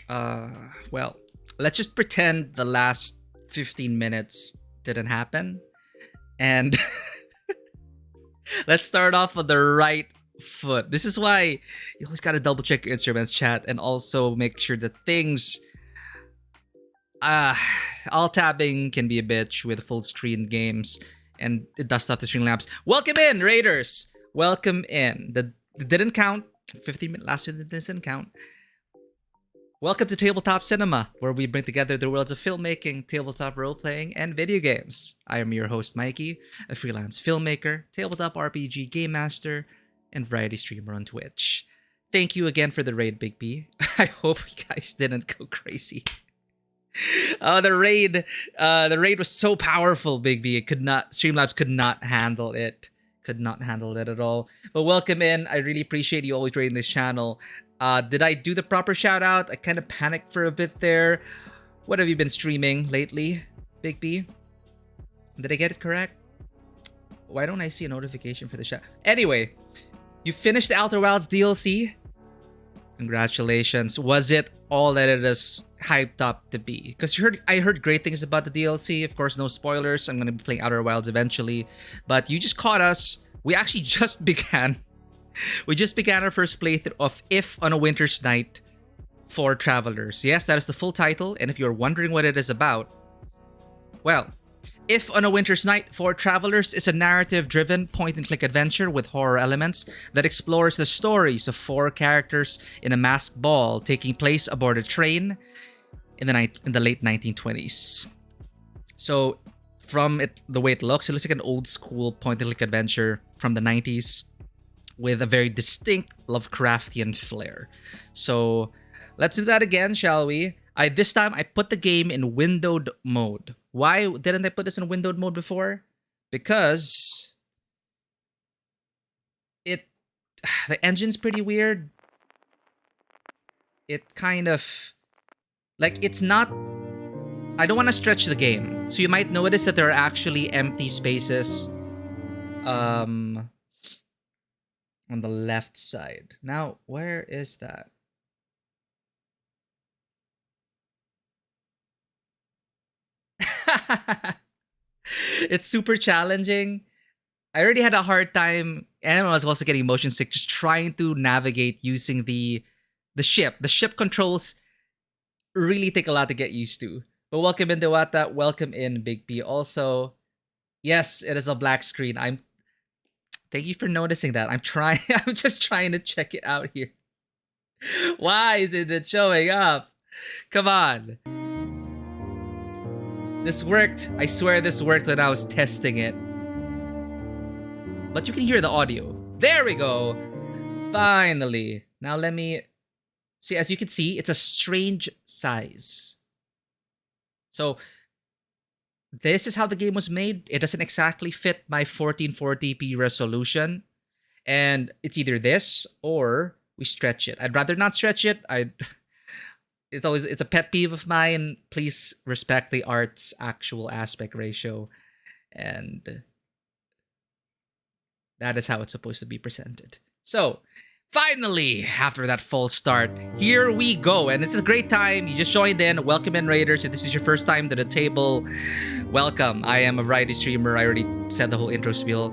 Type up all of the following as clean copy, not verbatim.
uh, well, let's just pretend the last 15 minutes didn't happen. And let's start off with the right foot. This is why you always gotta double check your instruments, chat, and also make sure that things. Uh, all tabbing can be a bitch with full screen games, and it does stuff to Streamlabs. Welcome in, Raiders! Welcome in. The didn't count. 15 minutes last week didn't count. Welcome to Tabletop Cinema, where we bring together the worlds of filmmaking, tabletop role-playing, and video games. I am your host, Mikey, a freelance filmmaker, tabletop RPG game master, and variety streamer on Twitch. Thank you again for the raid, Big B. I hope you guys didn't go crazy. The raid was so powerful, Big B. Streamlabs could not handle it. Could not handle it at all. But welcome in. I really appreciate you always raiding this channel. Did I do the proper shout out? I kind of panicked for a bit there. What have you been streaming lately, Big B? Did I get it correct? Why don't I see a notification for the shout? Anyway, you finished the Outer Wilds DLC. Congratulations. Was it all that it is hyped up to be? Because I heard great things about the DLC. Of course, no spoilers. I'm going to be playing Outer Wilds eventually. But you just caught us. We actually just began. We just began our first playthrough of If on a Winter's Night for Travelers. Yes, that is the full title. And if you're wondering what it is about, well, If on a Winter's Night for Travelers is a narrative-driven point-and-click adventure with horror elements that explores the stories of four characters in a masked ball taking place aboard a train in the late 1920s. So, from the way it looks like an old-school point-and-click adventure from the 90s with a very distinct Lovecraftian flair. So, let's do that again, shall we? This time, I put the game in windowed mode. Why didn't I put this in windowed mode before? Because the engine's pretty weird. It kind of, it's not, I don't want to stretch the game. So you might notice that there are actually empty spaces on the left side. Now, where is that? It's super challenging. I already had a hard time, and I was also getting motion sick just trying to navigate using the ship. The ship controls really take a lot to get used to. But welcome in, Dewata. Welcome in, Big P. Also, yes, it is a black screen. Thank you for noticing that. I'm just trying to check it out here. Why isn't it showing up? Come on. This worked. I swear this worked when I was testing it. But you can hear the audio. There we go. Finally. Now let me see. As you can see, it's a strange size. So this is how the game was made. It doesn't exactly fit my 1440p resolution. And it's either this or we stretch it. I'd rather not stretch it. It's a pet peeve of mine. Please respect the art's actual aspect ratio. And that is how it's supposed to be presented. So, finally, after that false start, here we go. And it's a great time. You just joined in. Welcome in, Raiders. If this is your first time to the table, welcome. I am a variety streamer. I already said the whole intro spiel.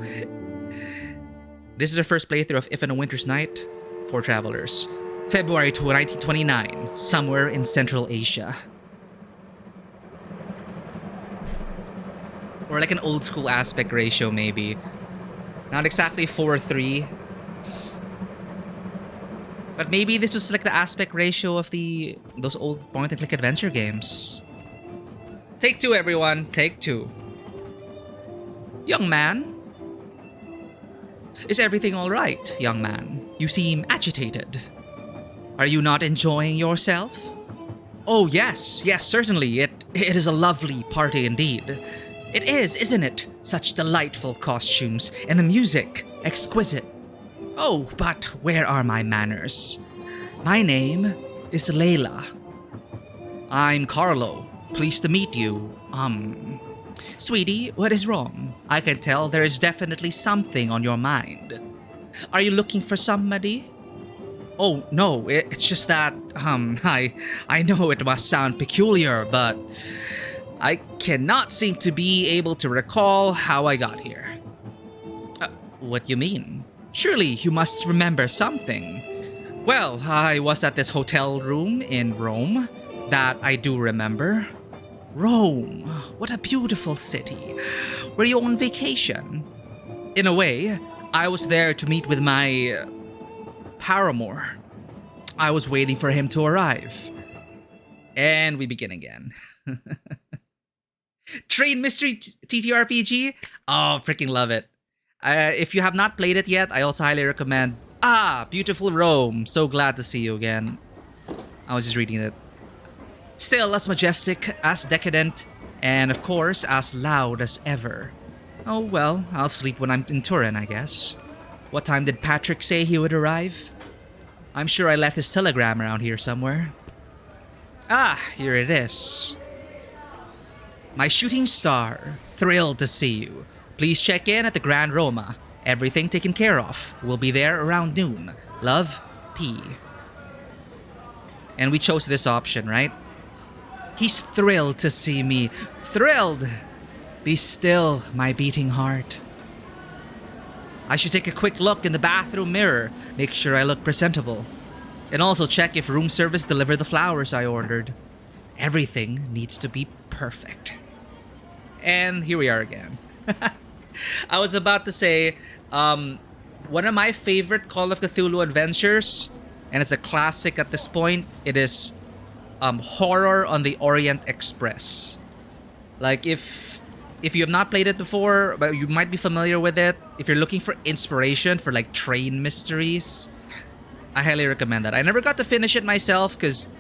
This is our first playthrough of If on a Winter's Night for Travelers. February 1929, somewhere in Central Asia. Or like an old school aspect ratio, maybe. Not exactly 4:3. But maybe this was like the aspect ratio of those old point-and-click adventure games. Take two, everyone. Take two. Young man. Is everything all right, young man? You seem agitated. Are you not enjoying yourself? Oh, yes, certainly. It is a lovely party indeed. It is, isn't it? Such delightful costumes, and the music, exquisite. Oh, but where are my manners? My name is Layla. I'm Carlo. Pleased to meet you. Sweetie, what is wrong? I can tell there is definitely something on your mind. Are you looking for somebody? Oh no, it's just that I know it must sound peculiar, but I cannot seem to be able to recall how I got here. What you mean? Surely you must remember something. Well, I was at this hotel room in Rome. That I do remember. Rome, what a beautiful city. Were you on vacation? In a way, I was there to meet with my paramour. I was waiting for him to arrive. And we begin again. Train Mystery TTRPG? Oh, freaking love it. If you have not played it yet, I also highly recommend. Beautiful Rome. So glad to see you again. I was just reading it. Still as majestic, as decadent, and of course, as loud as ever. Oh well, I'll sleep when I'm in Turin, I guess. What time did Patrick say he would arrive? I'm sure I left his telegram around here somewhere. Here it is. My shooting star, thrilled to see you. Please check in at the Grand Roma. Everything taken care of. We'll be there around noon. Love, P. And we chose this option, right? He's thrilled to see me. Thrilled! Be still, my beating heart. I should take a quick look in the bathroom mirror, make sure I look presentable. And also check if room service delivered the flowers I ordered. Everything needs to be perfect. And here we are again. I was about to say, one of my favorite Call of Cthulhu adventures, and it's a classic at this point, it is Horror on the Orient Express. Like, if you have not played it before, but you might be familiar with it, if you're looking for inspiration for like train mysteries, I highly recommend that. I never got to finish it myself because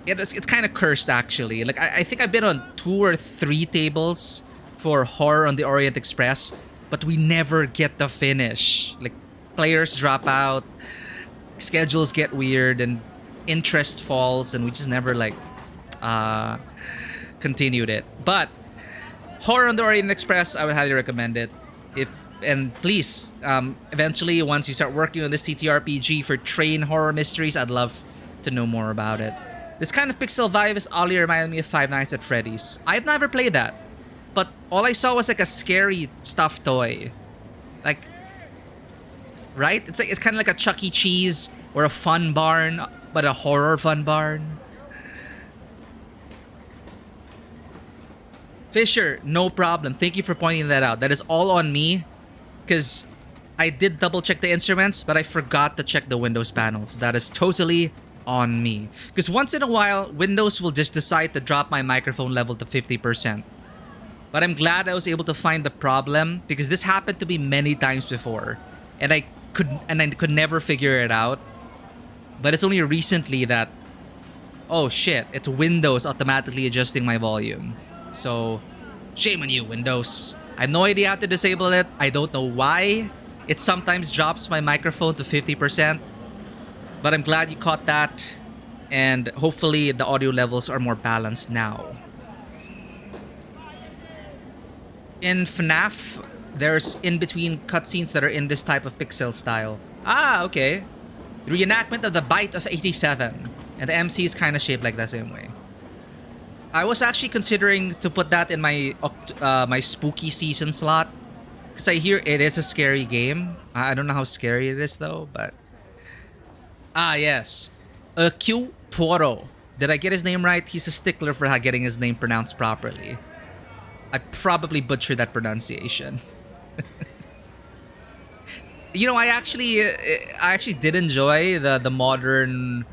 it's kind of cursed, actually. Like, I think I've been on 2 or 3 tables for Horror on the Orient Express, but we never get the finish. Like, players drop out, schedules get weird, and interest falls, and we just never like continued it. But Horror on the Orient Express, I would highly recommend it. And please, eventually, once you start working on this TTRPG for train horror mysteries, I'd love to know more about it. This kind of pixel vibe is oddly reminded me of Five Nights at Freddy's. I've never played that, but all I saw was like a scary stuffed toy, like, right? It's kind of like a Chuck E. Cheese or a fun barn, but a horror fun barn. Fisher, no problem. Thank you for pointing that out. That is all on me, because I did double check the instruments, but I forgot to check the Windows panels. That is totally on me. Because once in a while, Windows will just decide to drop my microphone level to 50%. But I'm glad I was able to find the problem, because this happened to me many times before, and I could never figure it out. But it's only recently that, oh shit, it's Windows automatically adjusting my volume. So, shame on you, Windows. I have no idea how to disable it. I don't know why it sometimes drops my microphone to 50%. But I'm glad you caught that. And hopefully the audio levels are more balanced now. In FNAF, there's in-between cutscenes that are in this type of pixel style. Okay. Reenactment of the Bite of 87. And the MC is kind of shaped like the same way. I was actually considering to put that in my my spooky season slot, because I hear it is a scary game. I don't know how scary it is though, but yes, Q Poirot. Did I get his name right? He's a stickler for getting his name pronounced properly. I probably butchered that pronunciation. You know, I actually did enjoy the modern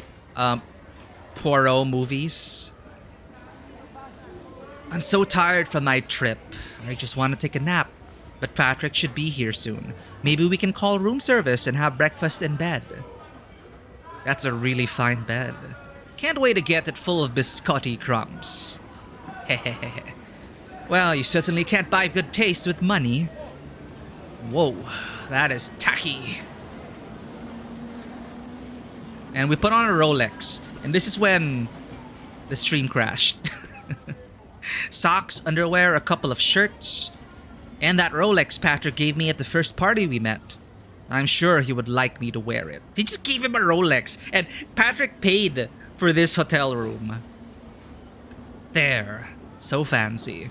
Poirot movies. I'm so tired from my trip. I just want to take a nap. But Patrick should be here soon. Maybe we can call room service and have breakfast in bed. That's a really fine bed. Can't wait to get it full of biscotti crumbs. Hehehe. Well, you certainly can't buy good taste with money. Whoa, that is tacky. And we put on a Rolex. And this is when the stream crashed. Socks, underwear, a couple of shirts, and that Rolex Patrick gave me at the first party we met. I'm sure he would like me to wear it. He just gave him a Rolex, and Patrick paid for this hotel room. There. So fancy.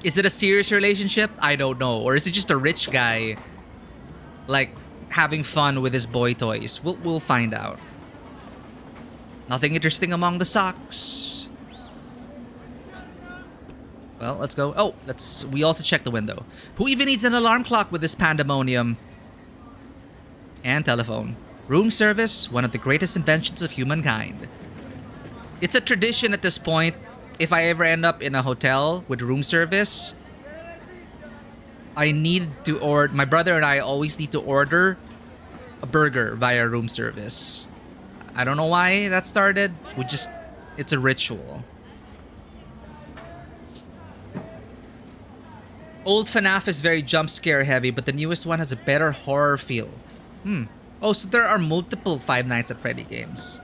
Is it a serious relationship? I don't know. Or is it just a rich guy, like, having fun with his boy toys? We'll find out. Nothing interesting among the socks. Well, let's go. Oh, we also check the window. Who even needs an alarm clock with this pandemonium? And telephone. Room service, one of the greatest inventions of humankind. It's a tradition at this point. If I ever end up in a hotel with room service, I need to order. My brother and I always need to order a burger via room service. I don't know why that started. It's a ritual. Old FNAF is very jump scare heavy, but the newest one has a better horror feel. Oh, so there are multiple Five Nights at Freddy games.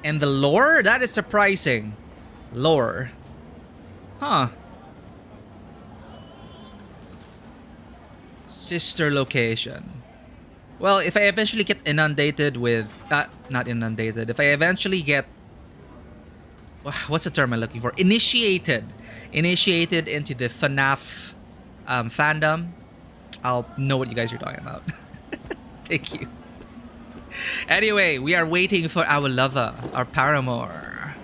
And the lore? That is surprising. Lore. Huh. Sister location. Well, if I eventually get inundated with... not inundated. If I eventually get... What's the term I'm looking for? Initiated into the FNAF fandom, I'll know what you guys are talking about. Thank you. Anyway, we are waiting for our lover, our paramour.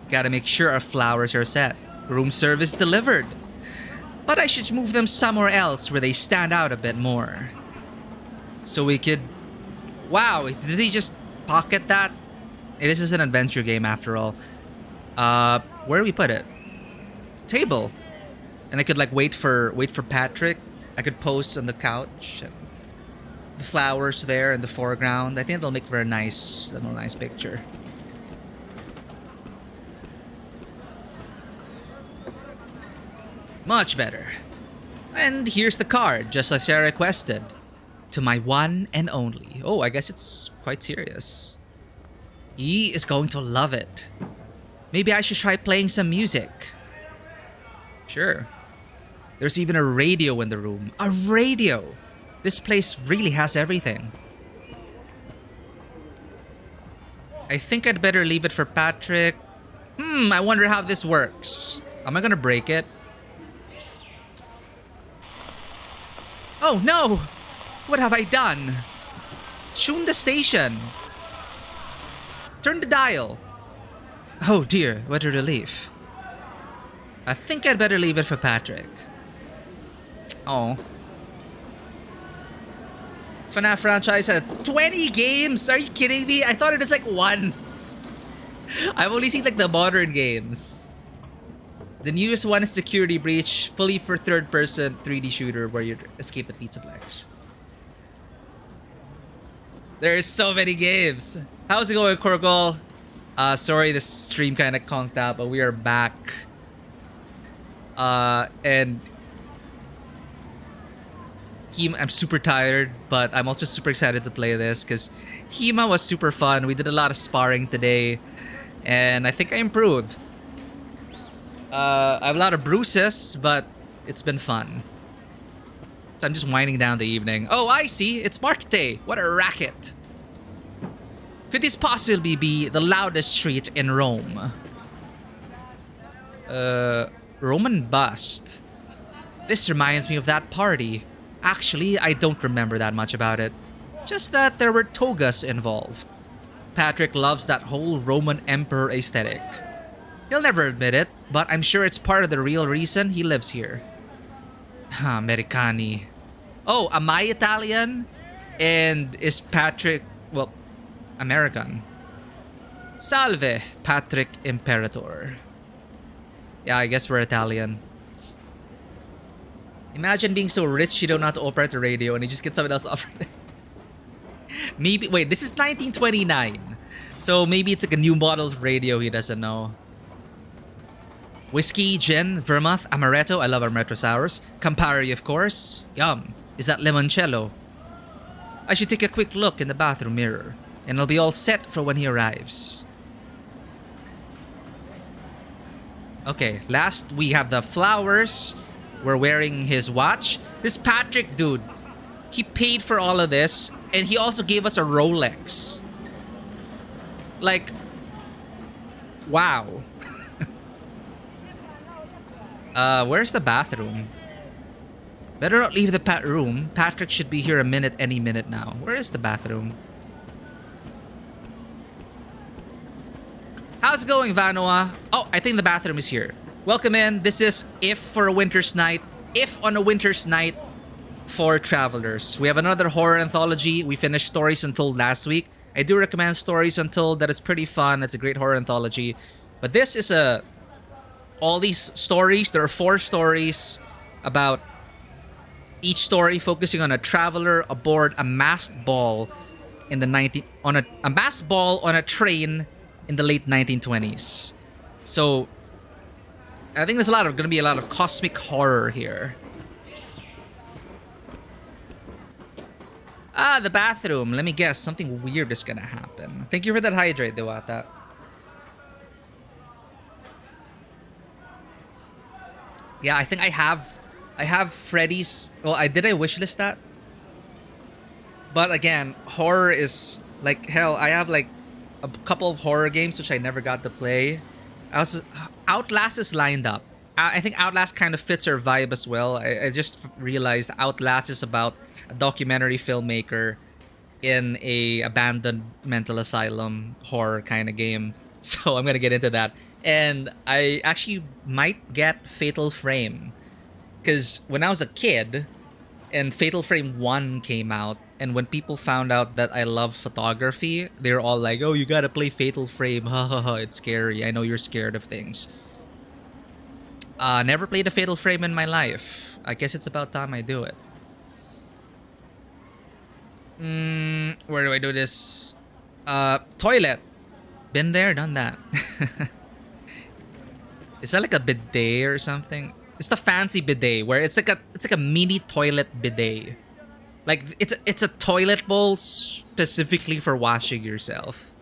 Gotta make sure our flowers are set. Room service delivered. But I should move them somewhere else where they stand out a bit more. So we could... Wow, did they just pocket that? This is an adventure game after all. Where do we put it? Table. And I could like wait for Patrick. I could post on the couch. And the flowers there in the foreground. I think it'll make for a nice picture. Much better. And here's the card, just as I requested. To my one and only. Oh, I guess it's quite serious. He is going to love it. Maybe I should try playing some music. Sure. There's even a radio in the room. A radio! This place really has everything. I think I'd better leave it for Patrick. I wonder how this works. Am I gonna break it? Oh no! What have I done? Tune the station. Turn the dial. Oh dear, what a relief. I think I'd better leave it for Patrick. Oh. FNAF franchise had 20 games? Are you kidding me? I thought it was like 1. I've only seen like the modern games. The newest one is Security Breach, fully for third-person 3D shooter where you escape the Pizzaplex. There's so many games. How's it going, Korgol? Sorry, the stream kind of conked out, but we are back. And I'm super tired, but I'm also super excited to play this because Hema was super fun. We did a lot of sparring today, and I think I improved. I have a lot of bruises, but it's been fun. So I'm just winding down the evening. Oh, I see. It's market day. What a racket. Could this possibly be the loudest street in Rome? Roman bust. This reminds me of that party. Actually, I don't remember that much about it. Just that there were togas involved. Patrick loves that whole Roman emperor aesthetic. He'll never admit it, but I'm sure it's part of the real reason he lives here. Americani. Oh, am I Italian? And is Patrick, well, American? Salve, Patrick Imperator. Yeah, I guess we're Italian. Imagine being so rich you don't know how to operate a radio and you just get someone else offering it. Maybe, wait, this is 1929. So maybe it's like a new model radio he doesn't know. Whiskey, gin, vermouth, amaretto. I love amaretto sours. Campari, of course. Yum. Is that limoncello? I should take a quick look in the bathroom mirror, and I'll be all set for when he arrives. Okay, last we have the flowers. We're wearing his watch. This Patrick dude, he paid for all of this, and he also gave us a Rolex. Like, wow. Where's the bathroom? Better not leave the room. Patrick should be here any minute now. Where is the bathroom? How's it going, Vanoa? Oh, I think the bathroom is here. Welcome in. This is If for a Winter's Night. If on a Winter's Night for Travelers. We have another horror anthology. We finished Stories Untold last week. I do recommend Stories Untold. That is pretty fun. It's a great horror anthology. But this is all these stories. There are 4 stories about each story focusing on a traveler aboard a masked ball in the a masked ball on a train in the late 1920s. So I think there's going to be a lot of cosmic horror here. Ah, the bathroom. Let me guess. Something weird is gonna happen. Thank you for that hydrate, Dewata. Yeah, I think I have Freddy's. Well, I wishlist that. But again, horror is like hell. I have like a couple of horror games which I never got to play. Outlast is lined up. I think Outlast kind of fits our vibe as well. I just realized Outlast is about a documentary filmmaker in a abandoned mental asylum horror kind of game. So I'm gonna get into that. And I actually might get Fatal Frame. Because when I was a kid and Fatal Frame 1 came out, and when people found out that I love photography, they were all like, oh, you gotta play Fatal Frame. Ha ha ha, it's scary. I know you're scared of things. Never played a Fatal Frame in my life. I guess it's about time I do it. Where do I do this? Toilet. Been there, done that. Is that like a bidet or something? It's the fancy bidet where it's like a mini toilet bidet. Like it's a toilet bowl specifically for washing yourself.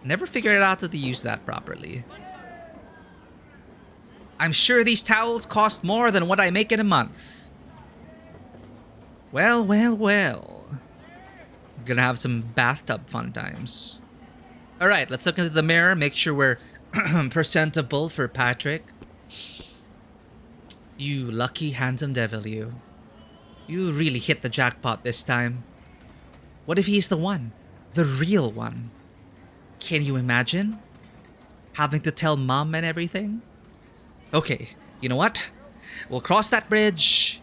Never figured out how to use that properly. I'm sure these towels cost more than what I make in a month. Well, well, well. We're gonna have some bathtub fun times. Alright, let's look into the mirror, make sure we're presentable for Patrick. You lucky handsome devil, you. You really hit the jackpot this time. What if he's the one? The real one? Can you imagine? Having to tell mom and everything? Okay, you know what? We'll cross that bridge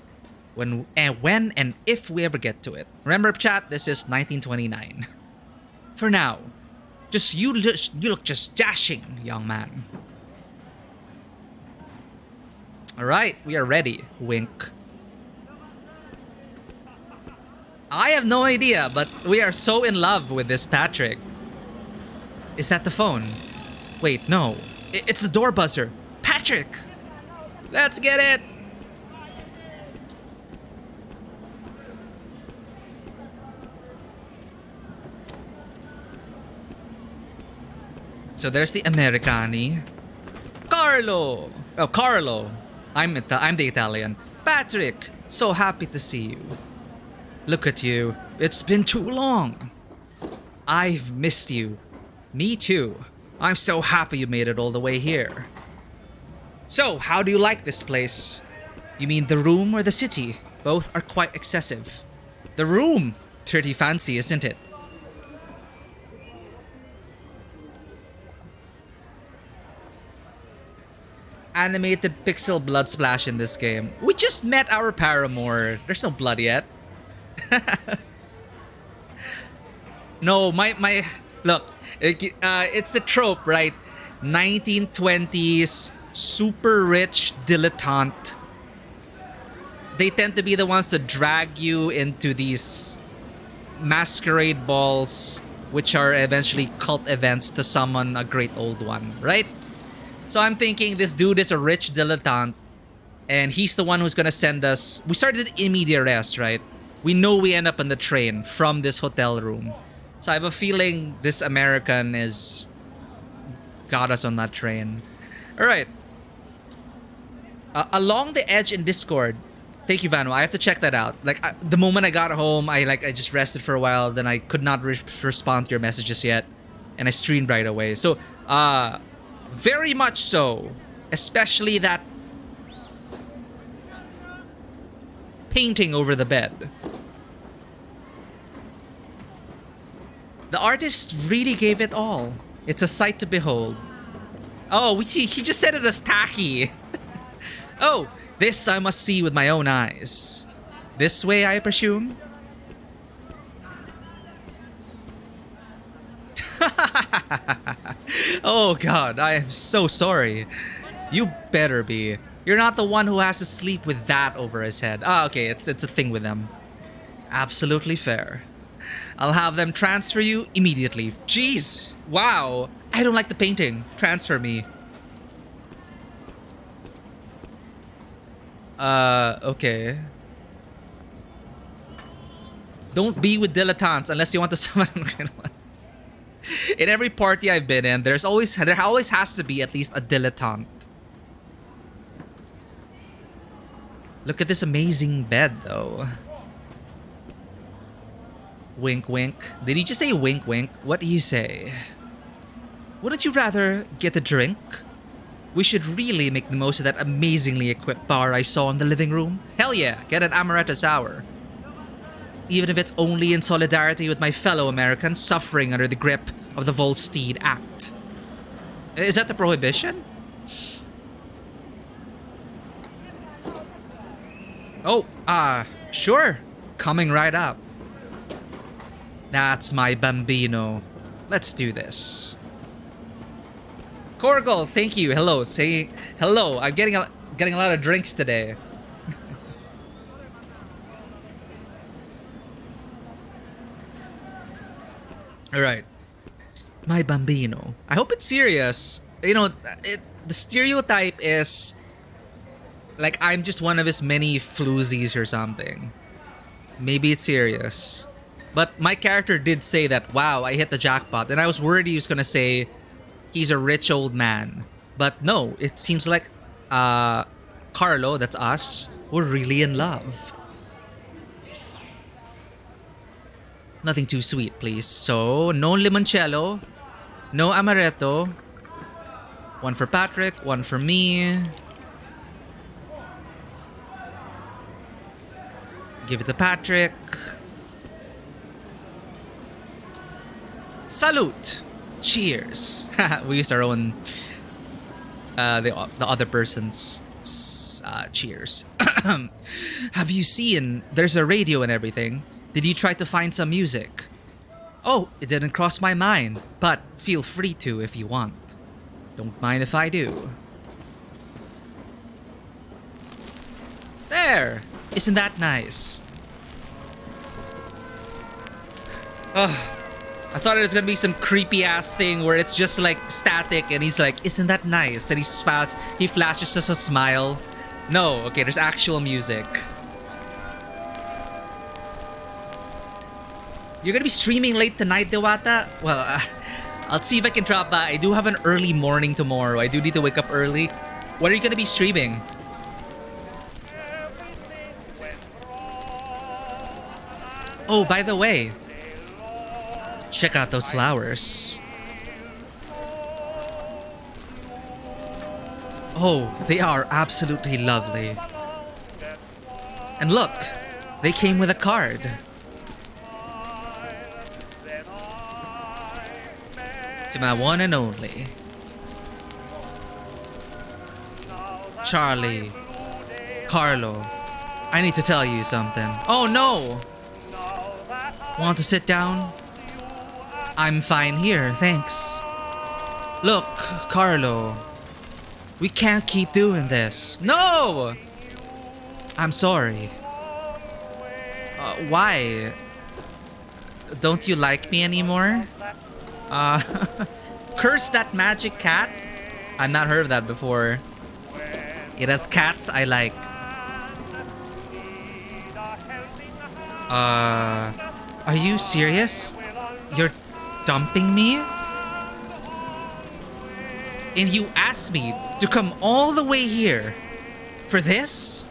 when and if we ever get to it. Remember, chat, this is 1929. For now, you look just dashing, young man. All right, we are ready. Wink. I have no idea, but we are so in love with this Patrick. Is that the phone? Wait, no. It's the door buzzer. Patrick! Let's get it! So there's the Americani. Carlo! Oh, Carlo. I'm the Italian. Patrick! So happy to see you. Look at you. It's been too long. I've missed you. Me too. I'm so happy you made it all the way here. So, how do you like this place? You mean the room or the city? Both are quite excessive. The room! Pretty fancy, isn't it? Animated pixel blood splash in this game. We just met our paramour. There's no blood yet. No, my look, it's the trope, right? 1920s super rich dilettante. They tend to be the ones to drag you into these masquerade balls, which are eventually cult events to summon a great old one, right? So I'm thinking this dude is a rich dilettante, and he's the one who's gonna send us. We started in media res, right? We know we end up on the train from this hotel room. So I have a feeling this American got us on that train. All right. Along the edge in Discord. Thank you, Vano. I have to check that out. Like the moment I got home, I just rested for a while. Then I could not respond to your messages yet, and I streamed right away. So, very much so. Especially that painting over the bed. The artist really gave it all. It's a sight to behold. Oh, he just said it as tacky. Oh, this I must see with my own eyes. This way, I presume? Oh god, I am so sorry. You better be. You're not the one who has to sleep with that over his head. Ah, okay, it's a thing with them. Absolutely fair. I'll have them transfer you immediately. Jeez! Wow! I don't like the painting. Transfer me. Okay. Don't be with dilettantes unless you want to summon one. In every party I've been in, there always has to be at least a dilettante. Look at this amazing bed, though. Wink, wink. Did he just say wink, wink? What do you say? Wouldn't you rather get a drink? We should really make the most of that amazingly equipped bar I saw in the living room. Hell yeah, get an amaretto sour. Even if it's only in solidarity with my fellow Americans suffering under the grip of the Volstead Act. Is that the prohibition? Oh, sure. Coming right up. That's my bambino. Let's do this. Corgal, thank you. Hello, say hello. I'm getting a lot of drinks today. All right. My bambino. I hope it's serious. You know, the stereotype is like I'm just one of his many floozies or something. Maybe it's serious. But my character did say that, wow, I hit the jackpot. And I was worried he was gonna say he's a rich old man. But no, it seems like Carlo, that's us, we're really in love. Nothing too sweet, please. So, no limoncello, no amaretto. One for Patrick, one for me. Give it to Patrick. Salute. Cheers. We used our own the other person's cheers. Have you seen there's a radio and everything? Did you try to find some music? Oh, it didn't cross my mind, but feel free to if you want. Don't mind if I do. There! Isn't that nice? Ugh. I thought it was gonna be some creepy ass thing where it's just like static and he's like, isn't that nice? And he flashes us a smile. No, okay, there's actual music. You're gonna be streaming late tonight, Dewata? Well, I'll see if I can drop by. I do have an early morning tomorrow. I do need to wake up early. What are you gonna be streaming? Oh, by the way, check out those flowers. Oh, they are absolutely lovely. And look, they came with a card. To my one and only. Charlie. Carlo. I need to tell you something. Oh no! Want to sit down? I'm fine here, thanks. Look, Carlo. We can't keep doing this. No! I'm sorry. Why? Don't you like me anymore? Curse that magic cat? I've not heard of that before. It has cats I like. Are you serious? You're dumping me? And you asked me to come all the way here For this?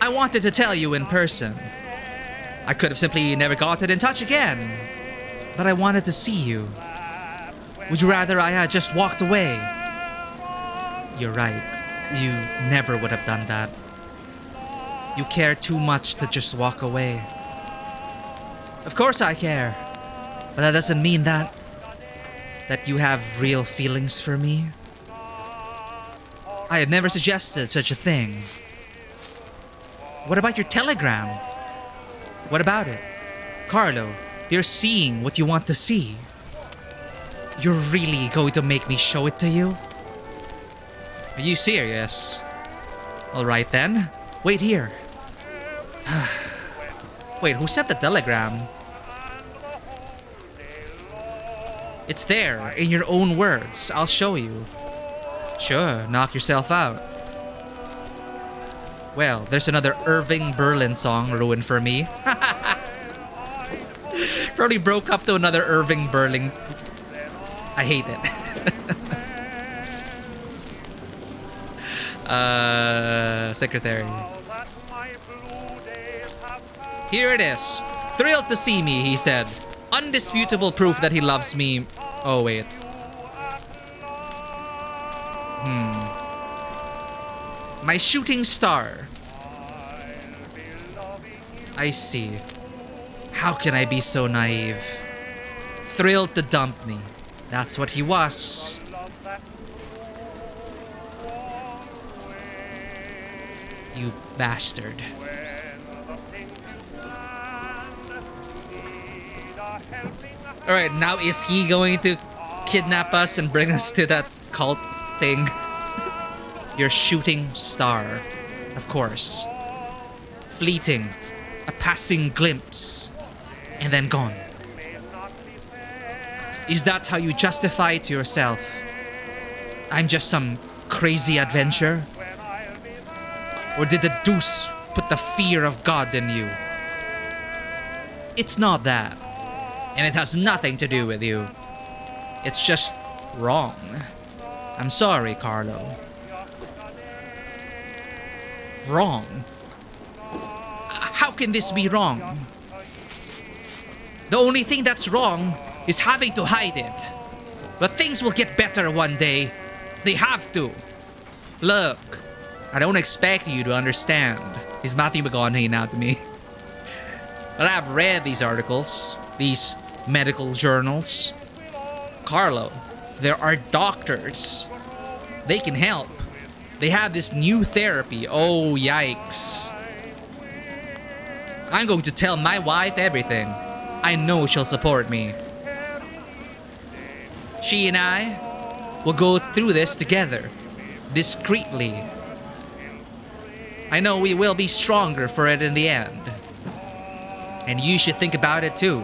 I wanted to tell you in person. I could have simply never gotten in touch again. But I wanted to see you. Would you rather I had just walked away? You're right. You never would have done that. You care too much to just walk away. Of course I care. But that doesn't mean that you have real feelings for me. I had never suggested such a thing. What about your telegram? What about it? Carlo, you're seeing what you want to see. You're really going to make me show it to you? Are you serious? Alright then. Wait here. Wait, who sent the telegram? It's there, in your own words. I'll show you. Sure, knock yourself out. Well, there's another Irving Berlin song ruined for me. Probably broke up to another Irving Berlin. I hate it. Secretary. Here it is. Thrilled to see me, he said. Undisputable proof that he loves me. Oh, wait. My shooting star. I see. How can I be so naive? Thrilled to dump me. That's what he was. You bastard. Alright, now is he going to kidnap us and bring us to that cult thing? Your shooting star. Of course. Fleeting. A passing glimpse. And then gone. Is that how you justify it to yourself? I'm just some crazy adventure? Or did the deuce put the fear of God in you? It's not that. And it has nothing to do with you. It's just wrong. I'm sorry, Carlo. Wrong? How can this be wrong? The only thing that's wrong is having to hide it. But things will get better one day. They have to. Look, I don't expect you to understand. He's Matthew McConaughey now to me. But I've read these articles, these medical journals. Carlo, there are doctors. They can help. They have this new therapy. Oh, yikes. I'm going to tell my wife everything. I know she'll support me. She and I will go through this together, discreetly. I know we will be stronger for it in the end. And you should think about it too.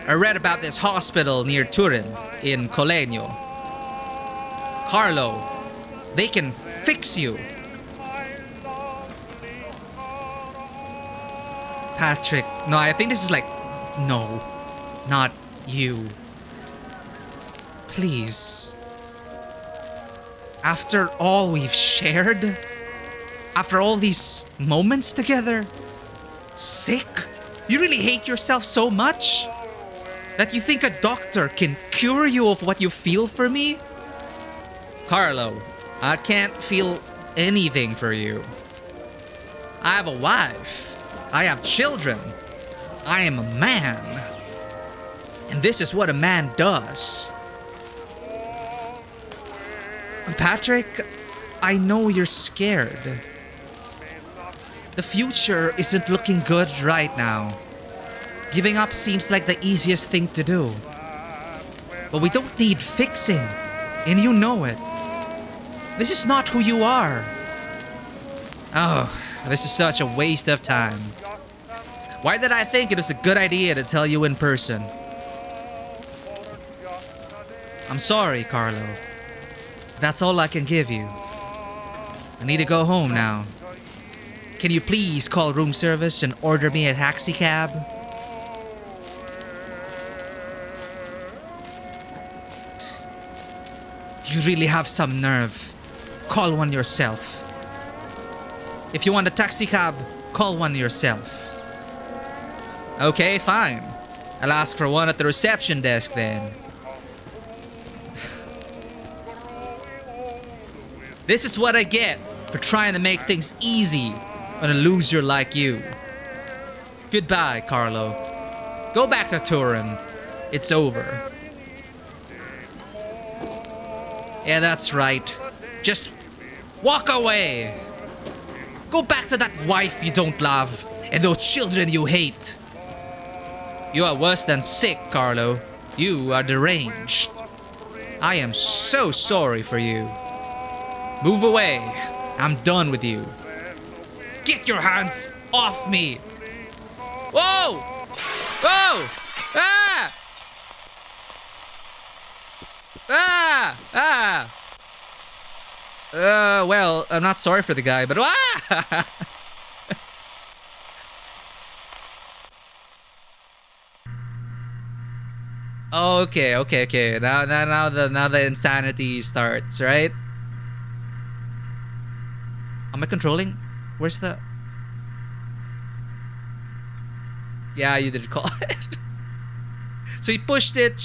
I read about this hospital near Turin in Colegno. Carlo, they can fix you. Patrick, no, I think this is like, no, not you. Please. After all we've shared, after all these moments together, sick? You really hate yourself so much that you think a doctor can cure you of what you feel for me? Carlo, I can't feel anything for you. I have a wife. I have children. I am a man. And this is what a man does. Patrick, I know you're scared. The future isn't looking good right now. Giving up seems like the easiest thing to do. But we don't need fixing, and you know it. This is not who you are. Oh, this is such a waste of time. Why did I think it was a good idea to tell you in person? I'm sorry, Carlo. That's all I can give you. I need to go home now. Can you please call room service and order me a taxi cab? You really have some nerve. Call one yourself. If you want a taxi cab, call one yourself. Okay, fine. I'll ask for one at the reception desk then. This is what I get for trying to make things easy on a loser like you. Goodbye, Carlo. Go back to Turin. It's over. Yeah, that's right. Just walk away. Go back to that wife you don't love and those children you hate. You are worse than sick, Carlo. You are deranged. I am so sorry for you. Move away. I'm done with you. Get your hands off me. Whoa! Whoa! Ah! Ah! Ah! Well, I'm not sorry for the guy, but ah! Okay. Now the insanity starts, right? Am I controlling? Where's the? Yeah, you did call it. So he pushed it,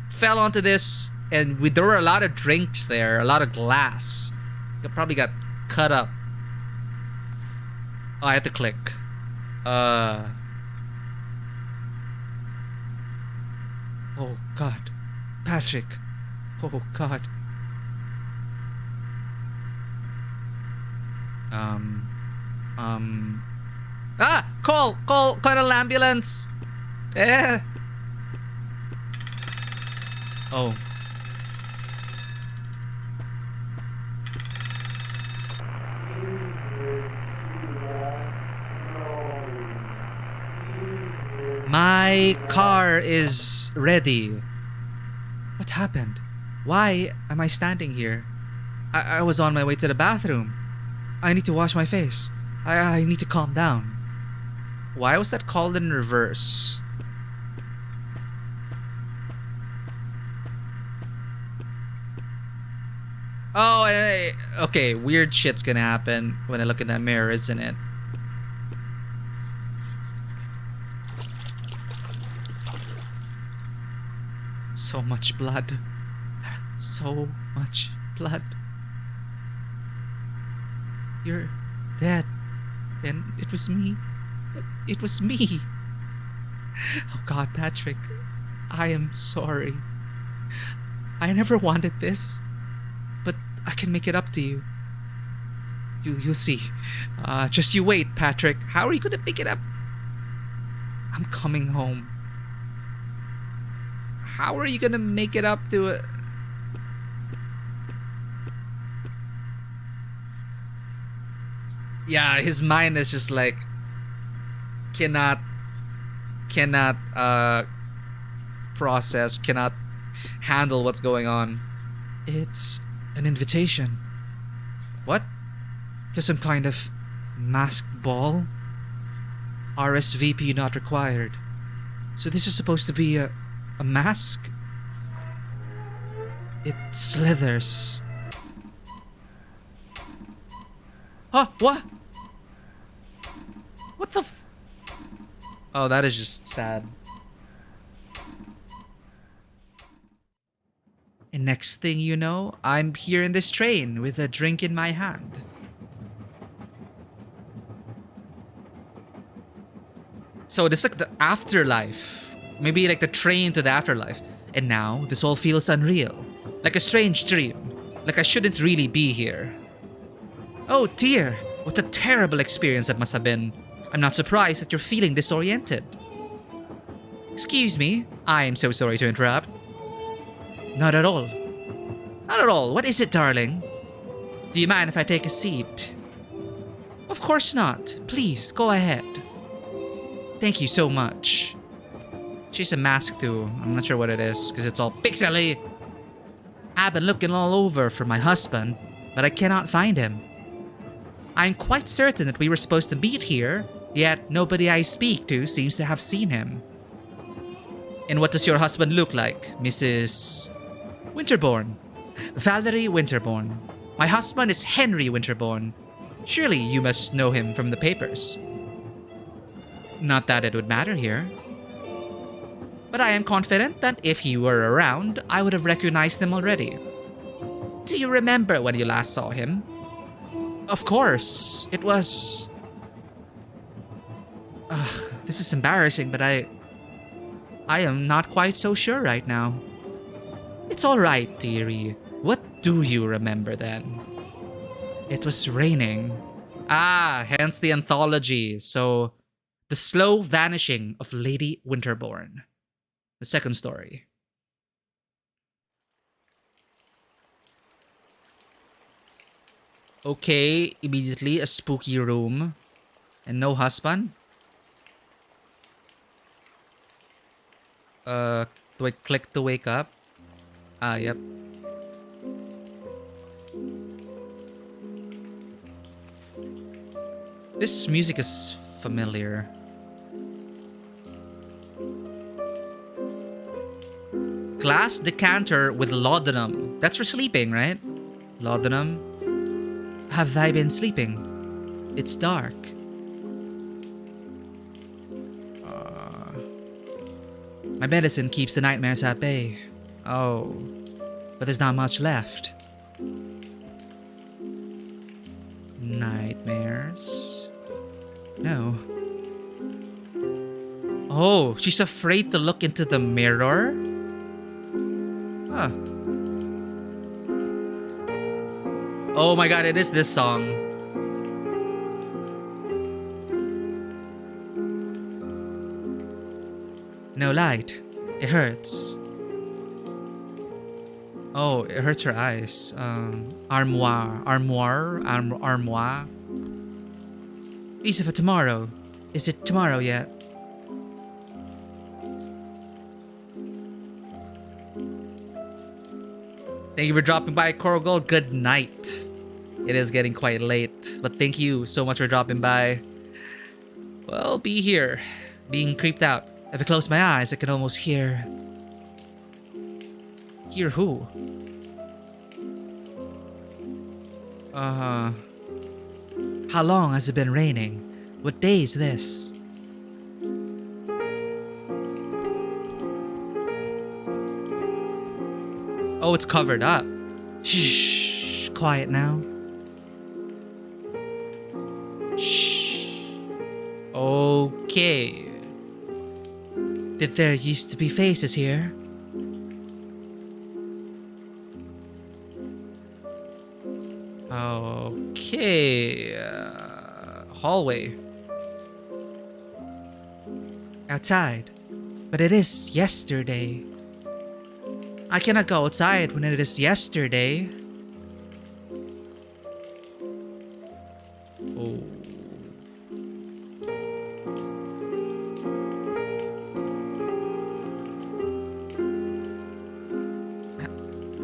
fell onto this, and there were a lot of drinks there, a lot of glass. It probably got cut up. Oh, I had to click. Oh God, Patrick. Oh God. Call an ambulance. Eh. Oh. My car is ready. What happened? Why am I standing here? I was on my way to the bathroom. I need to wash my face. I need to calm down. Why was that called in reverse? Oh, okay. Weird shit's gonna happen when I look in that mirror, isn't it? So much blood. So much blood. You're dead. And it was me. It was me. Oh God, Patrick. I am sorry. I never wanted this. But I can make it up to you. You'll see. Just you wait, Patrick. How are you gonna pick it up? I'm coming home. How are you gonna make it up to it? Yeah, his mind is just like cannot process, cannot handle what's going on. It's an invitation. What? To some kind of masked ball? RSVP not required. So this is supposed to be a mask? It slithers. Huh? What? What the Oh, that is just sad. And next thing you know, I'm here in this train with a drink in my hand. So this is like the afterlife. Maybe like the train to the afterlife. And now, this all feels unreal. Like a strange dream. Like I shouldn't really be here. Oh dear, what a terrible experience that must have been. I'm not surprised that you're feeling disoriented. Excuse me, I am so sorry to interrupt. Not at all. Not at all. What is it, darling? Do you mind if I take a seat? Of course not. Please, go ahead. Thank you so much. She's a mask too. I'm not sure what it is, because it's all pixely. I've been looking all over for my husband, but I cannot find him. I'm quite certain that we were supposed to meet here, yet nobody I speak to seems to have seen him. And what does your husband look like, Mrs. Winterbourne? Valerie Winterbourne. My husband is Henry Winterbourne. Surely you must know him from the papers. Not that it would matter here. But I am confident that if he were around, I would have recognized him already. Do you remember when you last saw him? Of course, it was... This is embarrassing, but I am not quite so sure right now. It's alright, dearie. What do you remember then? It was raining. Ah, hence the anthology. So, the slow vanishing of Lady Winterbourne. The second story. Okay, immediately a spooky room. And no husband. Do I click to wake up? Ah, yep. This music is familiar. Glass decanter with laudanum. That's for sleeping, right? Laudanum. Have I been sleeping? It's dark. My medicine keeps the nightmares at bay. Oh, but there's not much left. Nightmares? No. Oh, she's afraid to look into the mirror? Huh. Oh my god, it is this song. No light. It hurts. Oh, it hurts her eyes. Armoire. Lisa, for tomorrow. Is it tomorrow yet? Thank you for dropping by, Corgal. Good night. It is getting quite late, but thank you so much for dropping by. Well, be here, being creeped out. If I close my eyes, I can almost hear... Hear who? How long has it been raining? What day is this? Oh, it's covered up. Shh, quiet now. Shh. Okay. Did there used to be faces here? Okay. Hallway. Outside. But it is yesterday. I cannot go outside when it is yesterday. Oh.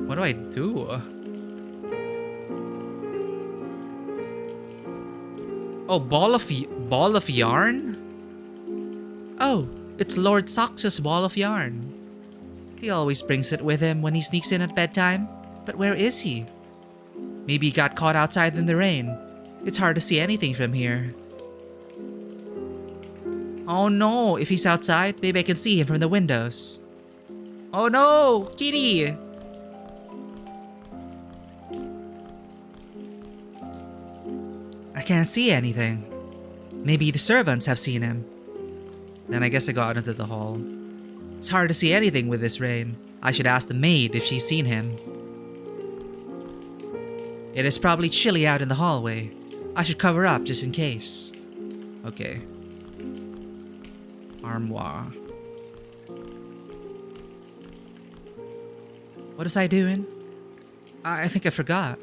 What do I do? Oh, ball of yarn? Oh, it's Lord Sox's ball of yarn. He always brings it with him when he sneaks in at bedtime. But where is he? Maybe he got caught outside in the rain. It's hard to see anything from here. Oh no, if he's outside, maybe I can see him from the windows. Oh no, Kitty! I can't see anything. Maybe the servants have seen him. Then I guess I go out into the hall. It's hard to see anything with this rain. I should ask the maid if she's seen him. It is probably chilly out in the hallway. I should cover up just in case. Okay. Armoire. What was I doing? I think I forgot.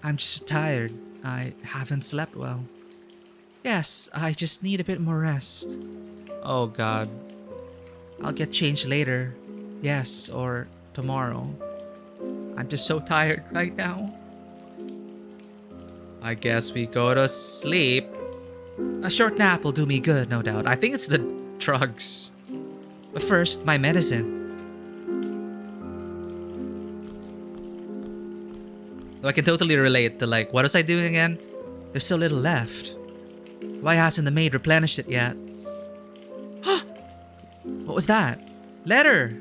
I'm just tired. I haven't slept well. Yes, I just need a bit more rest. Oh god. I'll get changed later. Yes, or tomorrow. I'm just so tired right now. I guess we go to sleep. A short nap will do me good, no doubt. I think it's the drugs. But first, my medicine. Though I can totally relate to like, what was I doing again? There's so little left. Why hasn't the maid replenished it yet? What was that? Letter!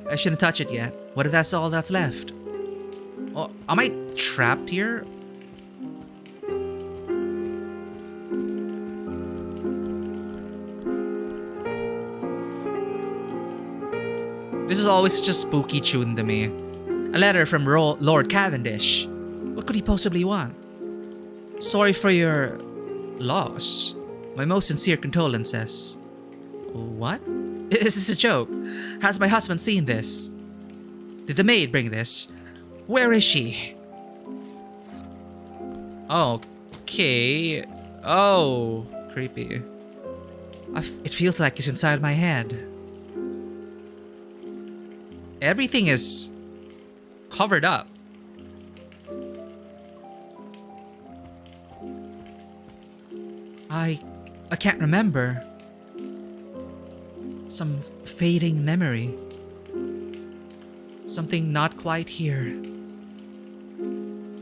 I shouldn't touch it yet. What if that's all that's left? Oh, am I trapped here? This is always such a spooky tune to me. A letter from Lord Cavendish. What could he possibly want? Sorry for your loss. My most sincere condolences. What? Is this a joke? Has my husband seen this? Did the maid bring this? Where is she? Okay. Oh, creepy. It feels like it's inside my head. Everything is covered up. I can't remember. Some fading memory. Something not quite here.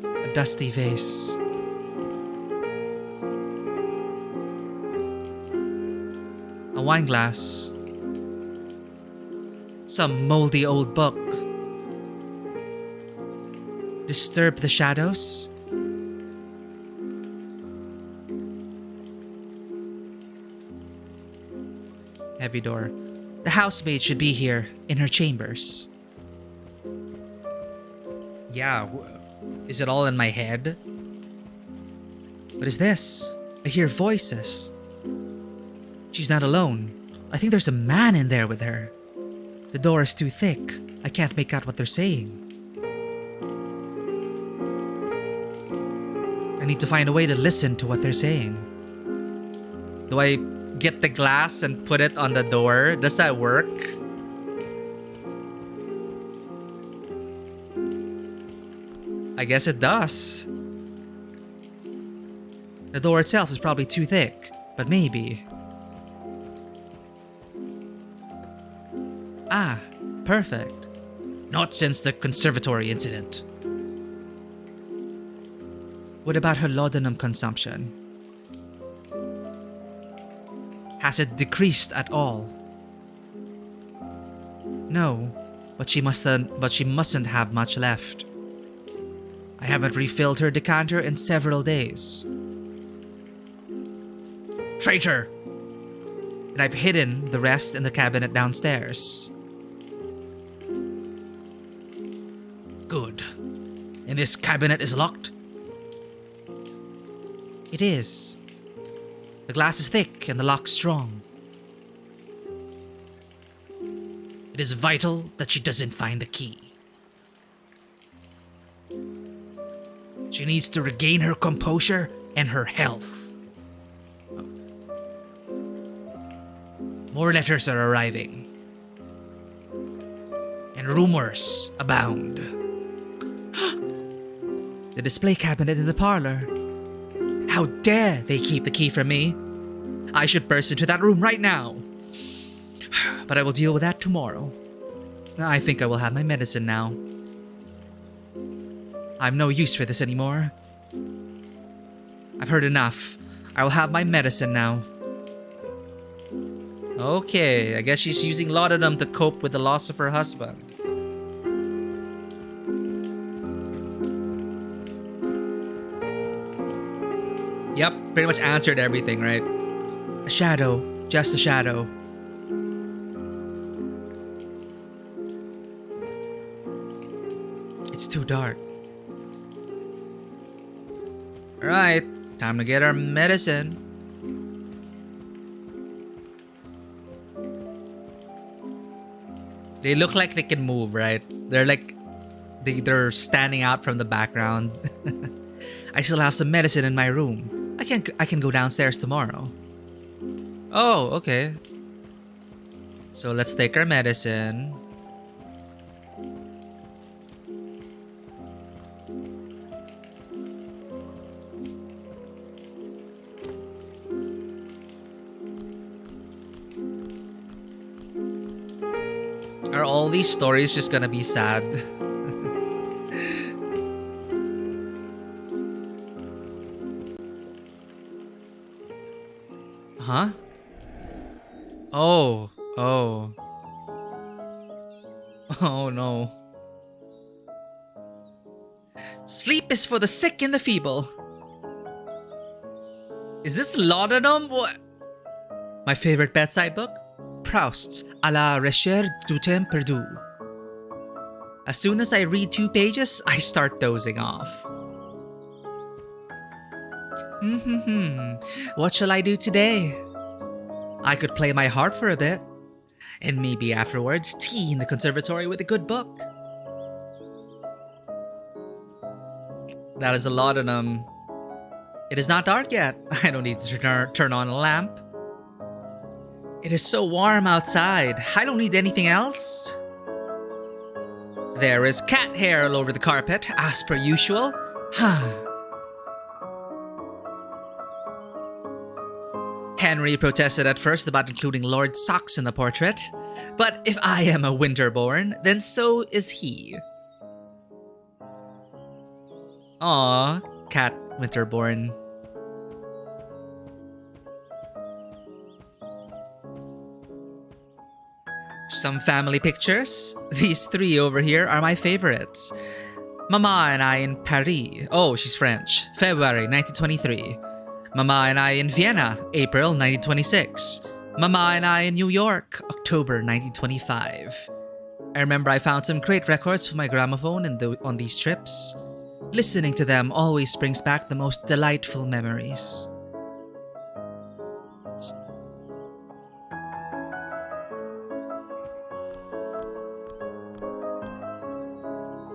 A dusty vase. A wine glass. Some moldy old book. Disturb the shadows? Heavy door. The housemaid should be here, in her chambers. Yeah, is it all in my head? What is this? I hear voices. She's not alone. I think there's a man in there with her. The door is too thick. I can't make out what they're saying. I need to find a way to listen to what they're saying. Do I get the glass and put it on the door? Does that work? I guess it does. The door itself is probably too thick, but maybe. Ah, perfect. Not since the conservatory incident. What about her laudanum consumption? Has it decreased at all? No, but she mustn't have much left. I haven't refilled her decanter in several days. Traitor! And I've hidden the rest in the cabinet downstairs. Good. And this cabinet is locked? It is. The glass is thick and the lock strong. It is vital that she doesn't find the key. She needs to regain her composure and her health. More letters are arriving. And rumors abound. The display cabinet in the parlor. How dare they keep the key from me? I should burst into that room right now. But I will deal with that tomorrow. I think I will have my medicine now. I'm no use for this anymore. I've heard enough. I will have my medicine now. Okay, I guess she's using laudanum to cope with the loss of her husband. Yep, pretty much answered everything, right? A shadow, just a shadow. It's too dark. Alright, time to get our medicine. They look like they can move, right? They're like they're standing out from the background. I still have some medicine in my room. I can go downstairs tomorrow. Oh, okay. So let's take our medicine. Are all these stories just gonna be sad? Oh, oh, oh no. Sleep is for the sick and the feeble. Is this laudanum? What? My favorite bedside book? Proust's À la recherche du temps perdu. As soon as I read 2 pages, I start dozing off. What shall I do today? I could play my harp for a bit, and maybe afterwards tea in the conservatory with a good book. That is a laudanum. It is not dark yet. I don't need to turn on a lamp. It is so warm outside. I don't need anything else. There is cat hair all over the carpet, as per usual. Henry protested at first about including Lord Socks in the portrait, but if I am a Winterborn, then so is he. Aw, cat Winterborn. Some family pictures. These 3 over here are my favorites. Mama and I in Paris. Oh, she's French. February 1923. Mama and I in Vienna. April 1926. Mama and I in New York. October 1925. I remember I found some great records for my gramophone on these trips. Listening to them always brings back the most delightful memories.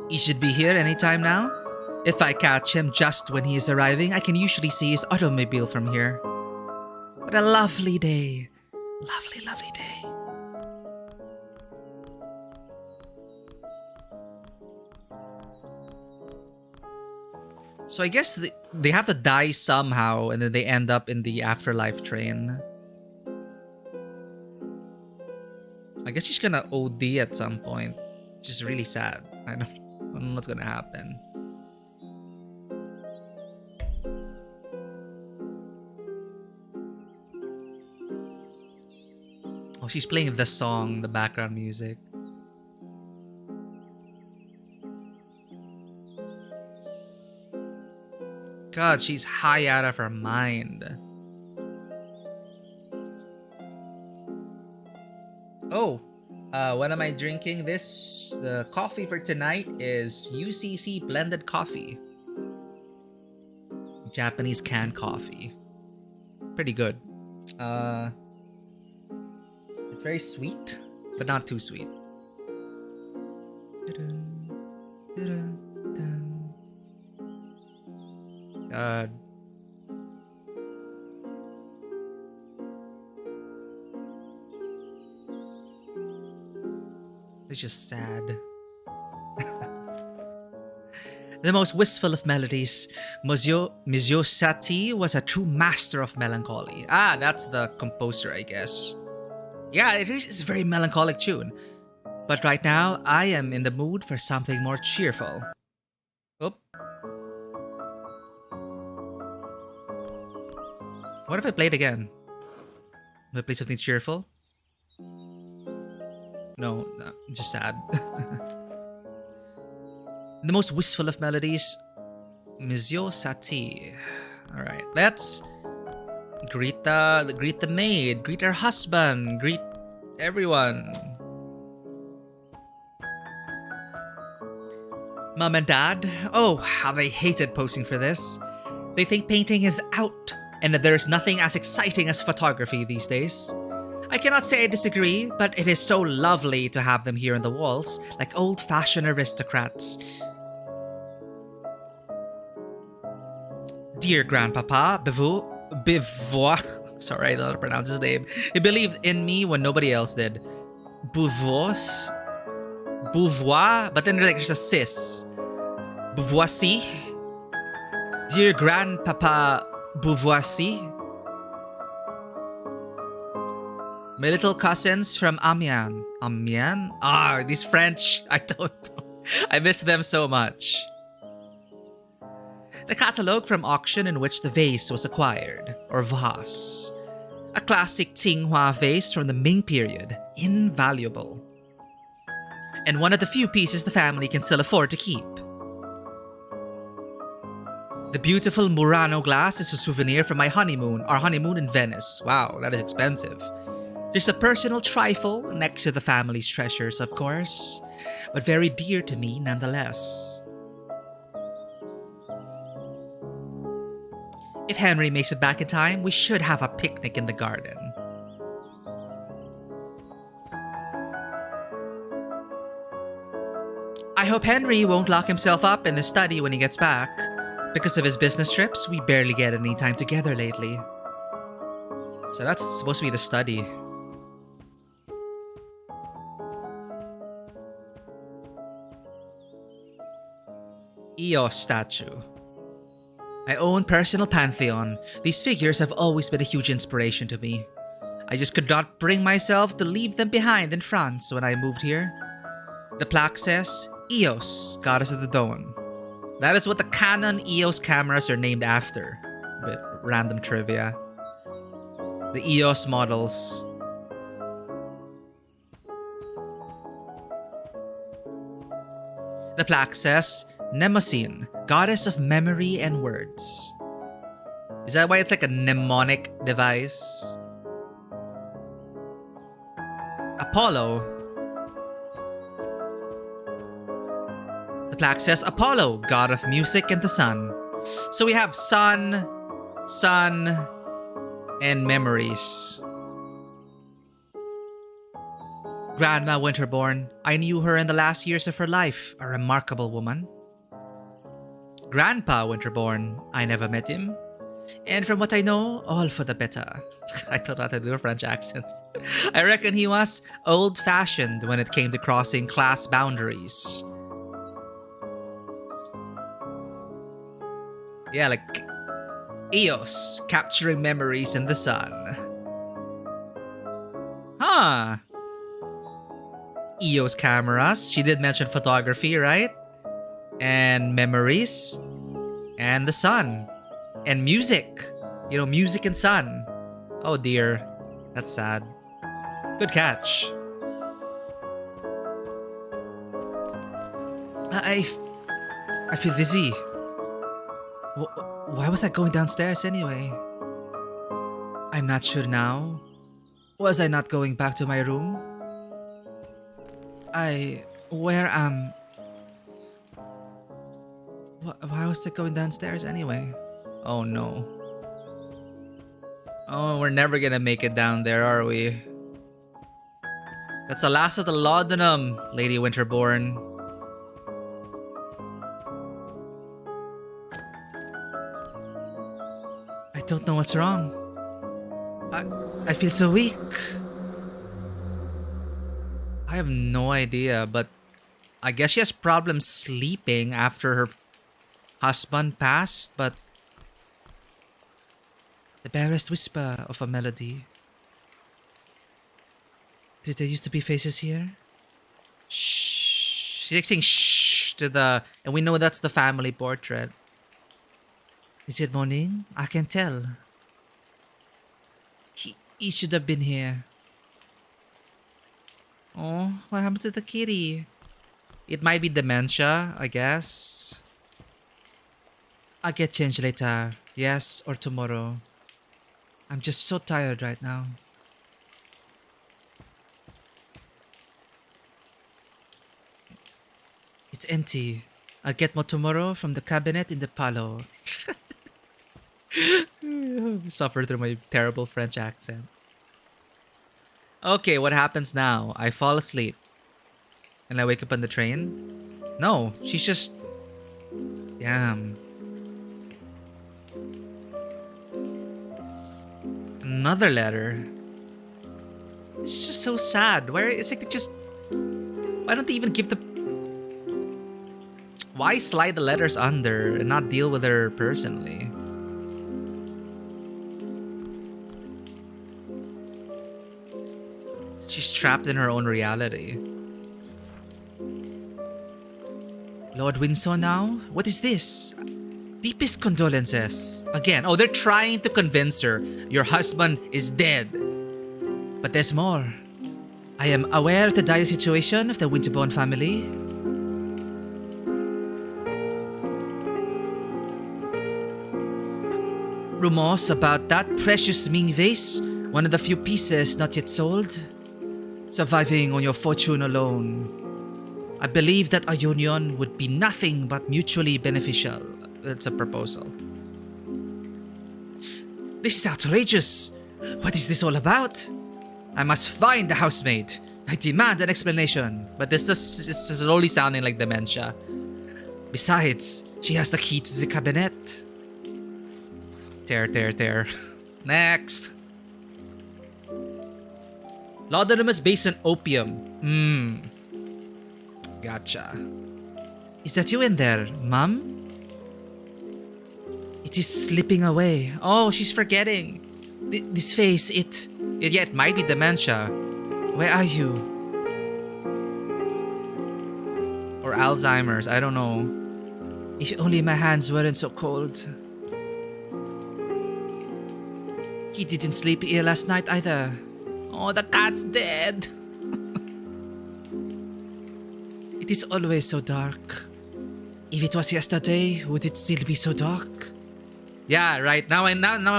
He should be here anytime now. If I catch him just when he is arriving, I can usually see his automobile from here. What a lovely day. Lovely, lovely day. So I guess they have to die somehow and then they end up in the afterlife train. I guess she's gonna OD at some point, which is really sad. I don't know what's gonna happen. Oh, she's playing the song, the background music. God, she's high out of her mind. Oh, what am I drinking? The coffee for tonight is UCC blended coffee. Japanese canned coffee. Pretty good. It's very sweet, but not too sweet. God. It's just sad. The most wistful of melodies, Monsieur Satie was a true master of melancholy. Ah, that's the composer, I guess. Yeah, it is a very melancholic tune. But right now, I am in the mood for something more cheerful. Oop. What if I play it again? Will I play something cheerful? No, just sad. The most wistful of melodies, Monsieur Satie. All right, let's greet the maid, greet her husband, greet everyone. Mom and Dad, oh, how they hated posing for this. They think painting is out and that there's nothing as exciting as photography these days. I cannot say I disagree, but it is so lovely to have them here on the walls, like old-fashioned aristocrats. Dear Grandpapa, Beauvoir, sorry, I don't know how to pronounce his name. He believed in me when nobody else did. Beauvoir, but then there's a sis. Beauvoisie. Dear Grandpapa Beauvoisie. My little cousins from Amiens. Amiens? Ah, these French. I don't know. I miss them so much. The catalogue from auction in which the vase was acquired, or vase. A classic Tsinghua vase from the Ming period. Invaluable. And one of the few pieces the family can still afford to keep. The beautiful Murano glass is a souvenir from our honeymoon in Venice. Wow, that is expensive. Just a personal trifle next to the family's treasures, of course, but very dear to me nonetheless. If Henry makes it back in time, we should have a picnic in the garden. I hope Henry won't lock himself up in the study when he gets back. Because of his business trips, we barely get any time together lately. So that's supposed to be the study. Eos statue. My own personal pantheon. These figures have always been a huge inspiration to me. I just could not bring myself to leave them behind in France when I moved here. The plaque says, Eos, goddess of the dawn. That is what the Canon EOS cameras are named after. Bit random trivia. The EOS models. The plaque says, Mnemosyne, goddess of memory and words. Is that why it's like a mnemonic device? Apollo. The plaque says Apollo, god of music and the sun. So we have sun, and memories. Grandma Winterbourne, I knew her in the last years of her life, a remarkable woman. Grandpa Winterbourne, I never met him. And from what I know, all for the better. I thought I had to do a French accent. I reckon he was old-fashioned when it came to crossing class boundaries. Yeah, like Eos, capturing memories in the sun. Huh. Eos cameras. She did mention photography, right? And memories. And the sun. And music. You know, music and sun. Oh dear. That's sad. Good catch. I feel dizzy. Why was I going downstairs anyway? I'm not sure now. Was I not going back to my room? Where am... Why was I going downstairs anyway? Oh no. Oh, we're never gonna make it down there, are we? That's the last of the laudanum, Lady Winterbourne. I don't know what's wrong. I feel so weak. I have no idea, but I guess she has problems sleeping after her husband passed, but the barest whisper of a melody. Did there used to be faces here? Shh. She's like saying shh to the... And we know that's the family portrait. Is it morning? I can tell. He should have been here. Oh, what happened to the kitty? It might be dementia, I guess. I'll get changed later. Yes, or tomorrow. I'm just so tired right now. It's empty. I'll get more tomorrow from the cabinet in the parlor. Suffer through my terrible French accent. Okay, what happens now? I fall asleep. And I wake up on the train? No, she's just... Damn. Another letter. It's just so sad. Where it's like they just... Why don't they even give the... Why slide the letters under and not deal with her personally? She's trapped in her own reality. Lord Windsor now? What is this? Deepest condolences. Again, oh, they're trying to convince her your husband is dead. But there's more. I am aware of the dire situation of the Winterborn family. Rumors about that precious Ming vase, one of the few pieces not yet sold, surviving on your fortune alone. I believe that a union would be nothing but mutually beneficial. That's a proposal. This is outrageous. What is this all about? I must find the housemaid. I demand an explanation. But this is slowly sounding like dementia. Besides, she has the key to the cabinet. Tear. Next. Laudanum is based on opium. Gotcha. Is that you in there, Mum? It is slipping away. Oh, she's forgetting. This face, it might be dementia. Where are you? Or Alzheimer's, I don't know. If only my hands weren't so cold. He didn't sleep here last night either. Oh, the cat's dead. It is always so dark. If it was yesterday, would it still be so dark? Yeah, right. Now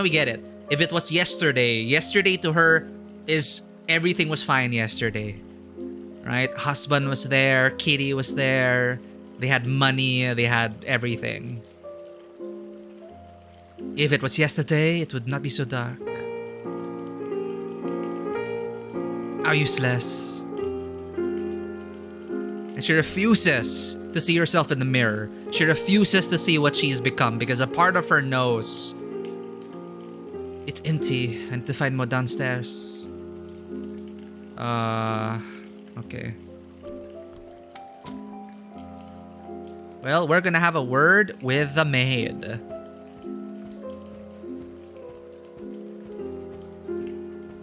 we get it. If it was yesterday to her is everything was fine yesterday. Right? Husband was there, Kitty was there, they had money, they had everything. If it was yesterday, it would not be so dark. How useless. And she refuses to see herself in the mirror. She refuses to see what she's become because a part of her knows it's empty. I need to find more downstairs. Okay. Well, we're gonna have a word with the maid.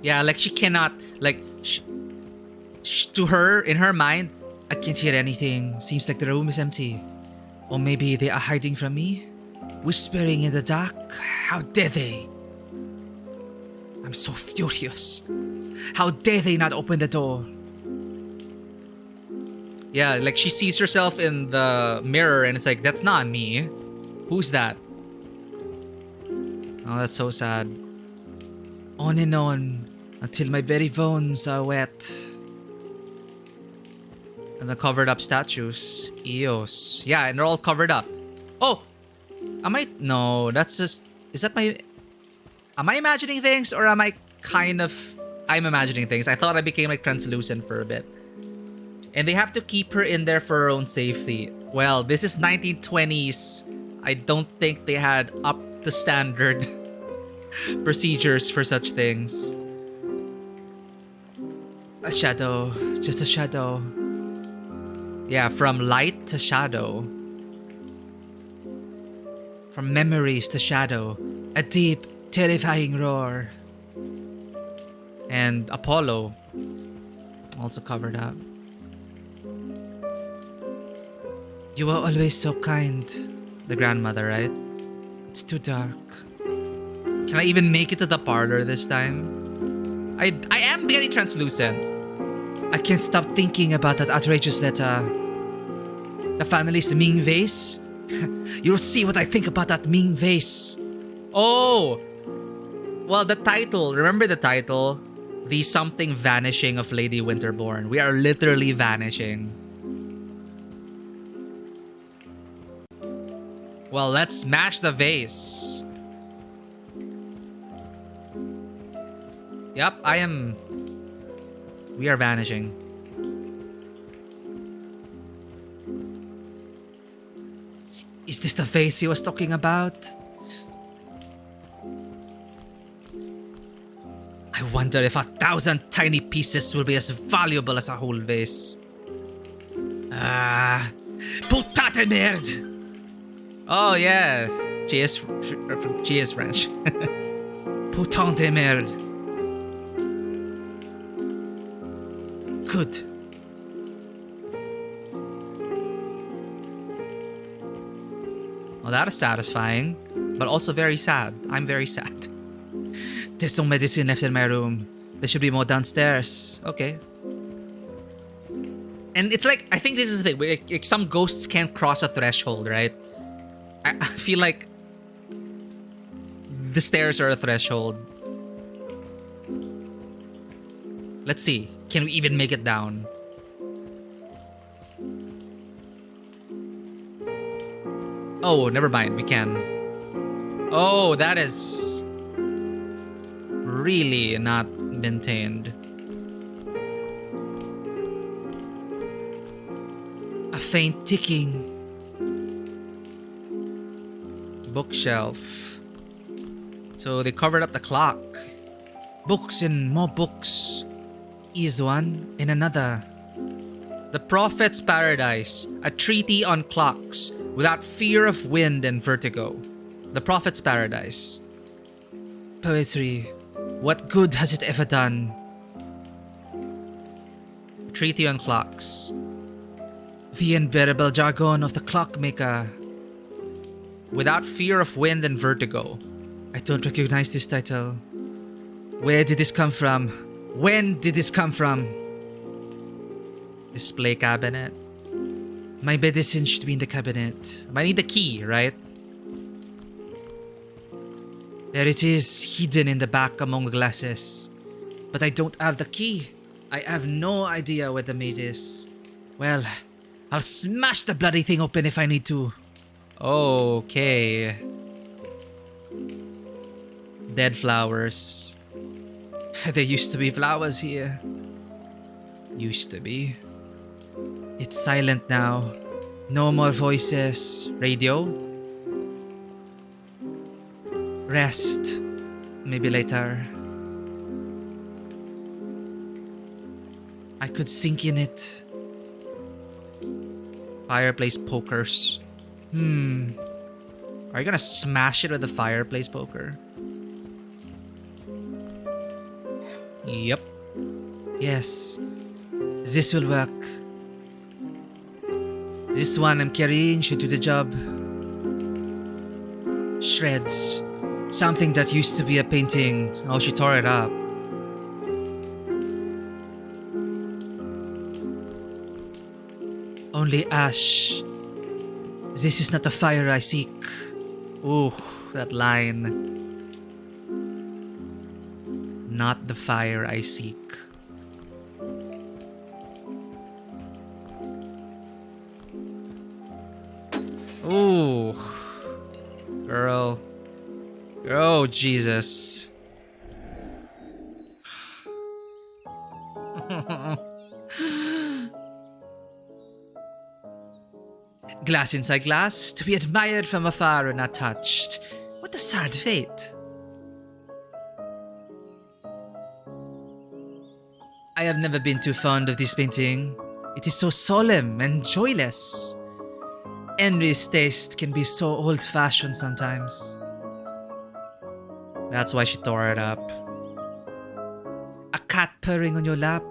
Yeah, like she cannot, like, to her, in her mind, I can't hear anything. Seems like the room is empty. Or maybe they are hiding from me? Whispering in the dark? How dare they? I'm so furious. How dare they not open the door? Yeah, like she sees herself in the mirror and it's like, that's not me. Who's that? Oh, that's so sad. On and on until my very bones are wet. And the covered up statues. Eos. Yeah, and they're all covered up. Oh! No, that's just... Is that my... Am I imagining things or am I kind of... I'm imagining things. I thought I became like translucent for a bit. And they have to keep her in there for her own safety. Well, this is 1920s. I don't think they had up the standard procedures for such things. A shadow. Just a shadow. Yeah, from light to shadow. From memories to shadow. A deep, terrifying roar. And Apollo. Also covered up. You were always so kind. The grandmother, right? It's too dark. Can I even make it to the parlor this time? I am getting translucent. I can't stop thinking about that outrageous letter. The family's Ming vase. You'll see what I think about that Ming vase. Oh! Well, the title. Remember the title? The something vanishing of Lady Winterborn. We are literally vanishing. Well, let's smash the vase. Yep, we are vanishing. Is this the vase he was talking about? I wonder if 1,000 tiny pieces will be as valuable as a whole vase. Putain de merde! Oh yeah, she is French. Putain de merde. Good. Well, that is satisfying, but also very sad. I'm very sad. There's no medicine left in my room. There should be more downstairs. Okay. And it's like, I think this is the thing. Like, some ghosts can't cross a threshold, right? I feel like the stairs are a threshold. Let's see. Can we even make it down? Oh, never mind. We can. Oh, that is really not maintained. A faint ticking. Bookshelf. So they covered up the clock. Books and more books. Is one in another. The Prophet's Paradise, a treatise on clocks without fear of wind and vertigo. The Prophet's Paradise. Poetry. What good has it ever done? Treatise on clocks. The unbearable jargon of the clockmaker. Without fear of wind and vertigo. I don't recognize this title. Where did this come from? When did this come from? Display cabinet. My medicine should be in the cabinet. I need the key, right? There it is, hidden in the back among the glasses. But I don't have the key. I have no idea where the maid is. Well, I'll smash the bloody thing open if I need to. Okay. Dead flowers. There used to be flowers here. Used to be. It's silent now. No more voices. Radio? Rest. Maybe later. I could sink in it. Fireplace pokers. Are you gonna smash it with a fireplace poker? Yep. Yes. This will work. This one I'm carrying should do the job. Shreds. Something that used to be a painting. Oh, she tore it up. Only ash. This is not the fire I seek. Ooh, that line. Not the fire I seek. Ooh. Girl. Oh, Jesus. Glass inside glass, to be admired from afar and not touched. What a sad fate. I have never been too fond of this painting. It is so solemn and joyless. Henry's taste can be so old-fashioned sometimes. That's why she tore it up. A cat purring on your lap,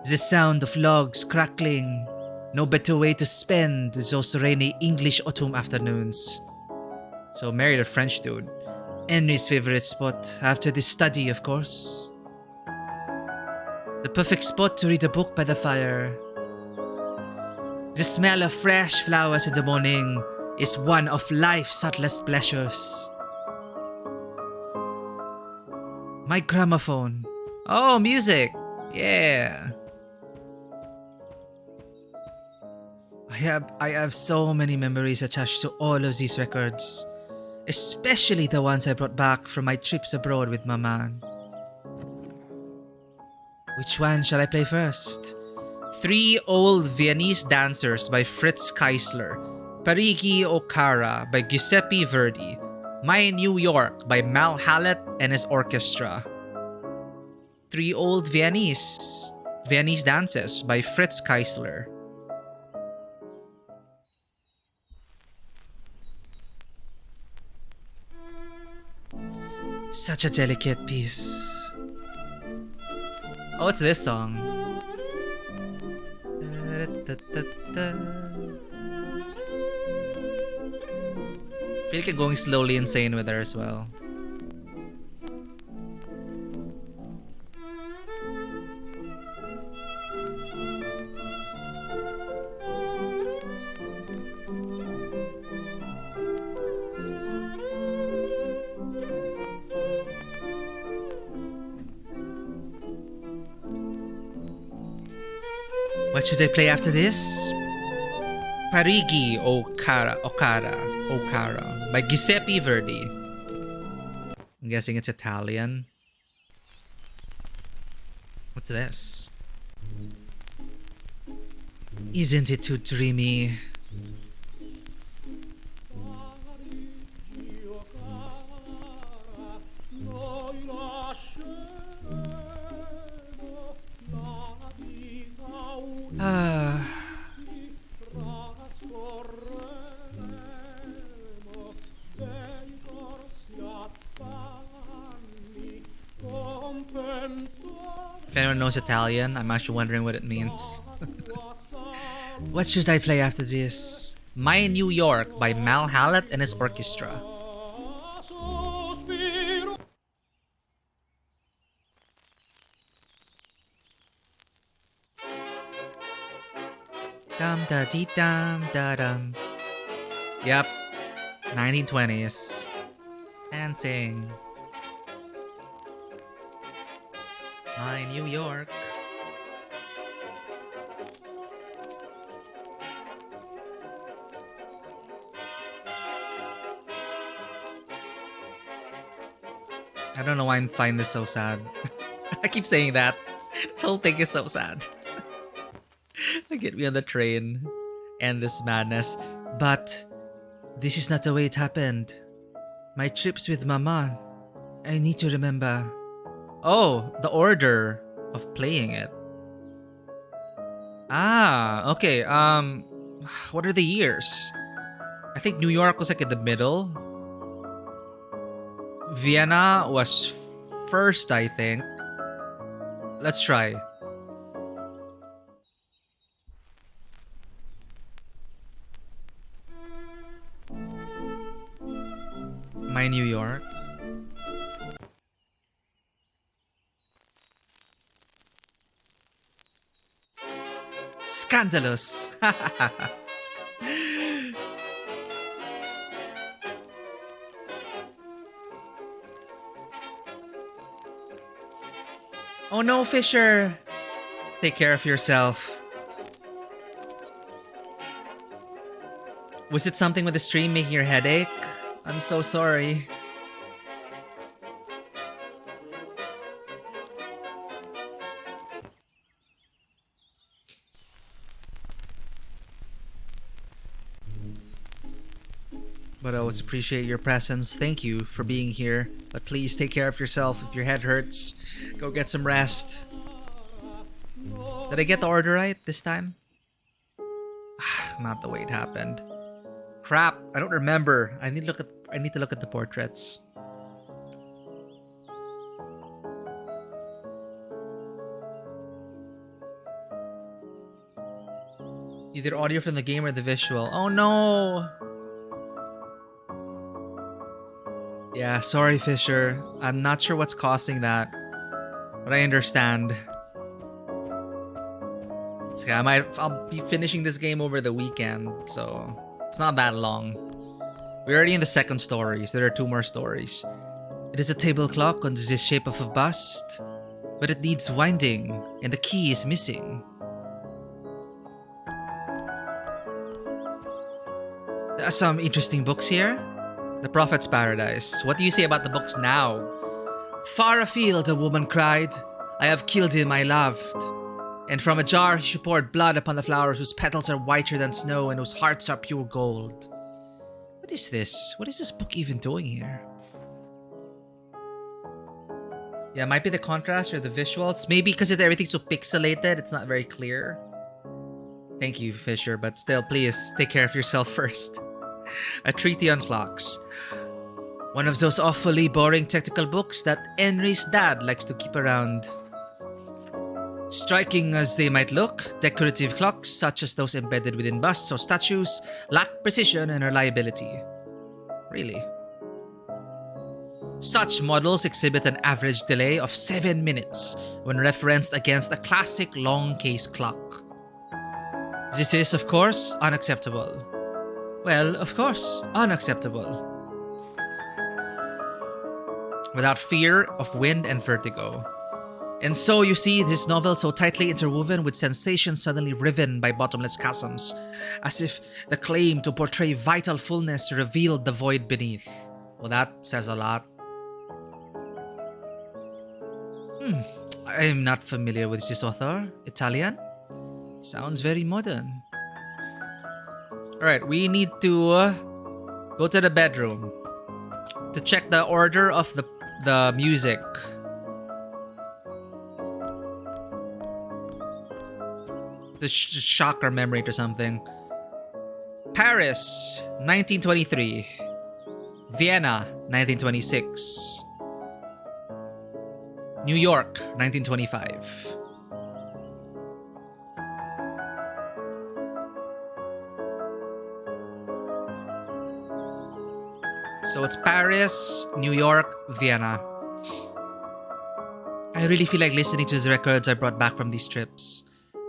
the sound of logs crackling. No better way to spend those rainy English autumn afternoons. So married a French dude. Henry's favorite spot after the study, of course. The perfect spot to read a book by the fire. The smell of fresh flowers in the morning is one of life's subtlest pleasures. My gramophone. Oh, music. Yeah. I have so many memories attached to all of these records. Especially the ones I brought back from my trips abroad with Mama. Which one shall I play first? 3 Old Viennese Dancers by Fritz Keisler. Parigi Okara by Giuseppe Verdi. My New York by Mal Hallett and his orchestra. 3 Old Viennese Dances by Fritz Keisler. Such a delicate piece. Oh, it's this song. feel like I'm going slowly insane with her as well. What should I play after this? Parigi Okara by Giuseppe Verdi. I'm guessing it's Italian. What's this? Isn't it too dreamy? If anyone knows Italian, I'm actually wondering what it means. What should I play after this? My New York by Mal Hallett and his orchestra. Dum da dee dum da dum. Yep, 1920s. Dancing. My New York. I don't know why I find this so sad. I keep saying that. This whole thing is so sad. Get me on the train and this madness. But this is not the way it happened. My trips with Mama. I need to remember. Oh, the order of playing it. Ah, okay. What are the years? I think New York was like in the middle. Vienna was first, I think. Let's try. My New York. Scandalous. Oh no, Fisher. Take care of yourself. Was it something with the stream making your headache? I'm so sorry. But I always appreciate your presence. Thank you for being here. But please take care of yourself. If your head hurts, go get some rest. Did I get the order right this time? Not the way it happened. Crap, I don't remember. I need to look at the portraits. Either audio from the game or the visual. Oh no! Yeah, sorry, Fisher. I'm not sure what's causing that, but I understand. It's okay, I'll be finishing this game over the weekend, so it's not that long. We're already in the second story, so there are 2 more stories. It is a table clock on the shape of a bust, but it needs winding, and the key is missing. There are some interesting books here. The Prophet's Paradise. What do you say about the books now? Far afield, a woman cried. I have killed him I loved. And from a jar she poured blood upon the flowers whose petals are whiter than snow and whose hearts are pure gold. What is this? What is this book even doing here? Yeah, it might be the contrast or the visuals. Maybe because everything's so pixelated, it's not very clear. Thank you, Fisher, but still, please take care of yourself first. A Treaty on Clocks. One of those awfully boring technical books that Henry's dad likes to keep around. Striking as they might look, decorative clocks, such as those embedded within busts or statues, lack precision and reliability. Really? Such models exhibit an average delay of 7 minutes when referenced against a classic long case clock. This is, of course, unacceptable. Well, of course, unacceptable. Without fear of wind and vertigo. And so you see this novel so tightly interwoven with sensations suddenly riven by bottomless chasms, as if the claim to portray vital fullness revealed the void beneath. Well, that says a lot. I'm not familiar with this author. Italian? Sounds very modern. Alright, we need to go to the bedroom to check the order of the music. To shock our memory to something. Paris, 1923. Vienna, 1926. New York, 1925. So it's Paris, New York, Vienna. I really feel like listening to the records I brought back from these trips.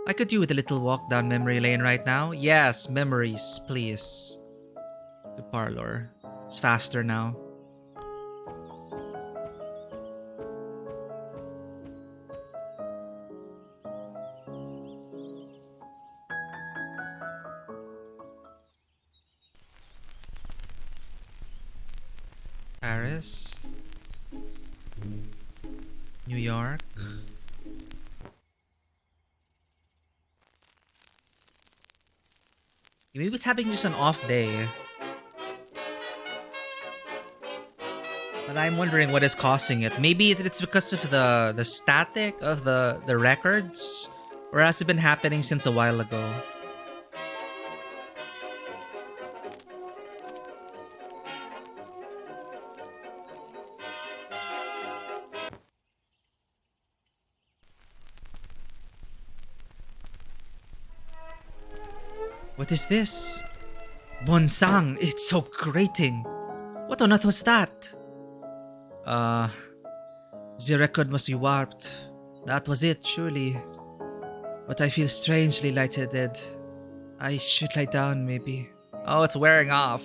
I could do with a little walk down memory lane right now. Yes, memories, please. The parlor. It's faster now. Paris. New York. Maybe it's having just an off day. But I'm wondering what is causing it. Maybe it's because of the static of the records? Or has it been happening since a while ago? What is this? Bonsang, it's so grating. What on earth was that? The record must be warped. That was it, surely. But I feel strangely lightheaded. I should lie down, maybe. Oh, it's wearing off.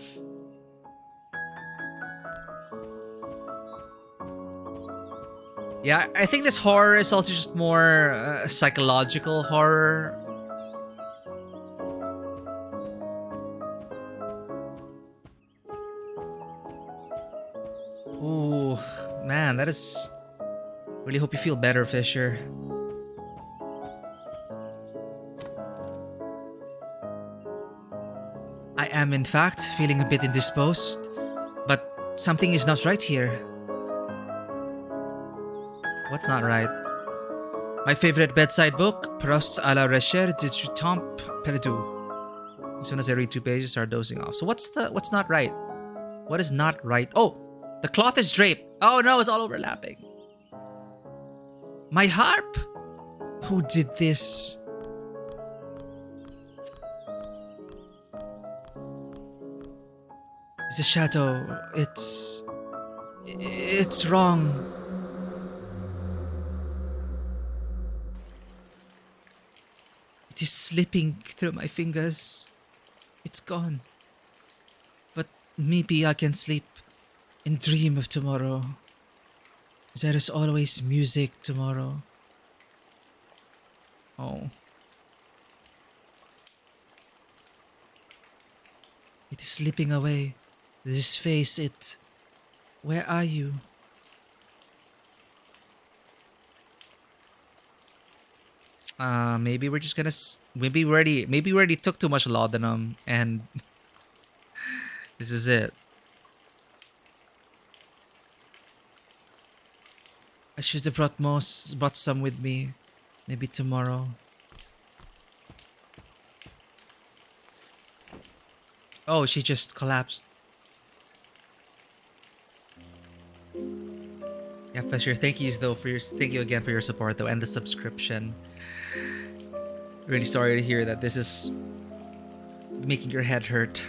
Yeah, I think this horror is also just more psychological horror. Ooh, man, that is... Really hope you feel better, Fisher. I am, in fact, feeling a bit indisposed, but something is not right here. What's not right? My favorite bedside book, Proust à la recherche du temps perdu. As soon as I read 2 pages, I start dozing off. So what's not right? What is not right? Oh, the cloth is draped. Oh no, it's all overlapping. My harp? Who did this? It's a shadow. It's wrong. It is slipping through my fingers. It's gone. But maybe I can sleep and dream of tomorrow. There is always music tomorrow. Oh. It is slipping away. This face, it... Where are you? Maybe we're just gonna... Maybe we already took too much laudanum and... This is it. I should have brought some with me. Maybe tomorrow. Oh, she just collapsed. Yeah, Fisher, thank you again for your support though and the subscription. Really sorry to hear that this is making your head hurt.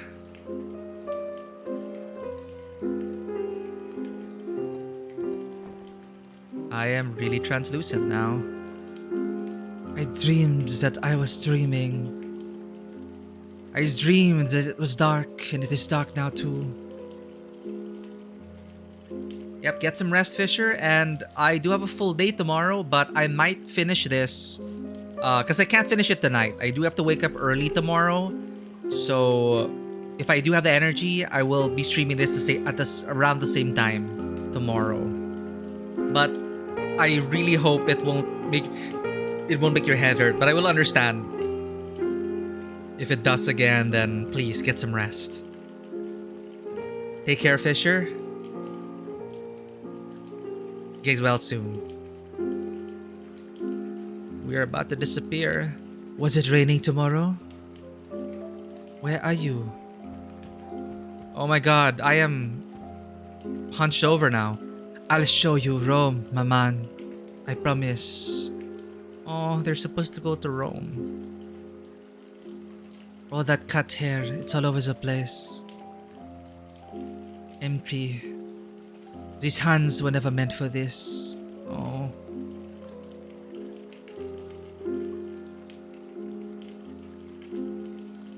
I am really translucent now. I dreamed that I was dreaming. I dreamed that it was dark, and it is dark now too. Yep, get some rest, Fisher, and I do have a full day tomorrow, but I might finish this because I can't finish it tonight. I do have to wake up early tomorrow, so if I do have the energy, I will be streaming this around the same time tomorrow. But I really hope it won't make your head hurt, but I will understand. If it does again, then please get some rest. Take care, Fisher. Get well soon. We are about to disappear. Was it raining tomorrow? Where are you? Oh my god, I am hunched over now. I'll show you Rome, my man. I promise. Oh, they're supposed to go to Rome. All that cut hair, it's all over the place. Empty. These hands were never meant for this. Oh.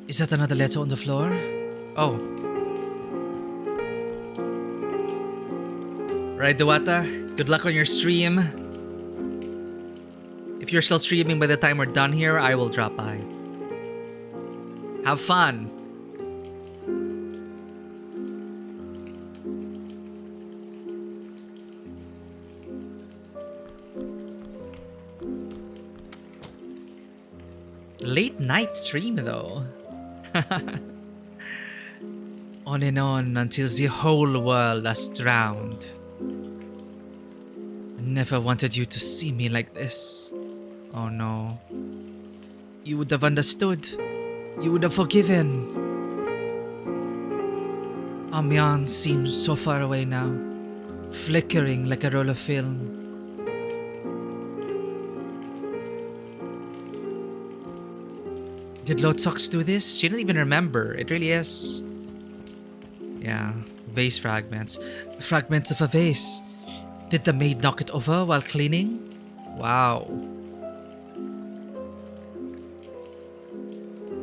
Is that another letter on the floor? Oh. Right, Dewata. Good luck on your stream. If you're still streaming by the time we're done here, I will drop by. Have fun. Late night stream though. On and on until the whole world has drowned. I never wanted you to see me like this. Oh no. You would have understood. You would have forgiven. Amiens seems so far away now, flickering like a roll of film. Did Lord Sox do this? She didn't even remember. It really is. Yeah, vase fragments. Fragments of a vase. Did the maid knock it over while cleaning? Wow.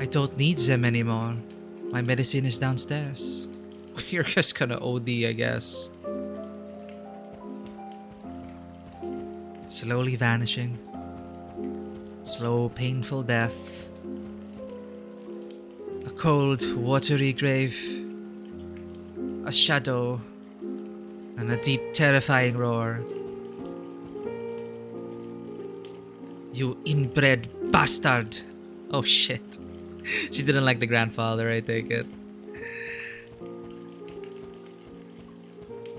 I don't need them anymore. My medicine is downstairs. You're just gonna OD, I guess. Slowly vanishing. Slow, painful death. A cold, watery grave. A shadow. And a deep, terrifying roar. You inbred bastard! Oh shit. She didn't like the grandfather, I take it.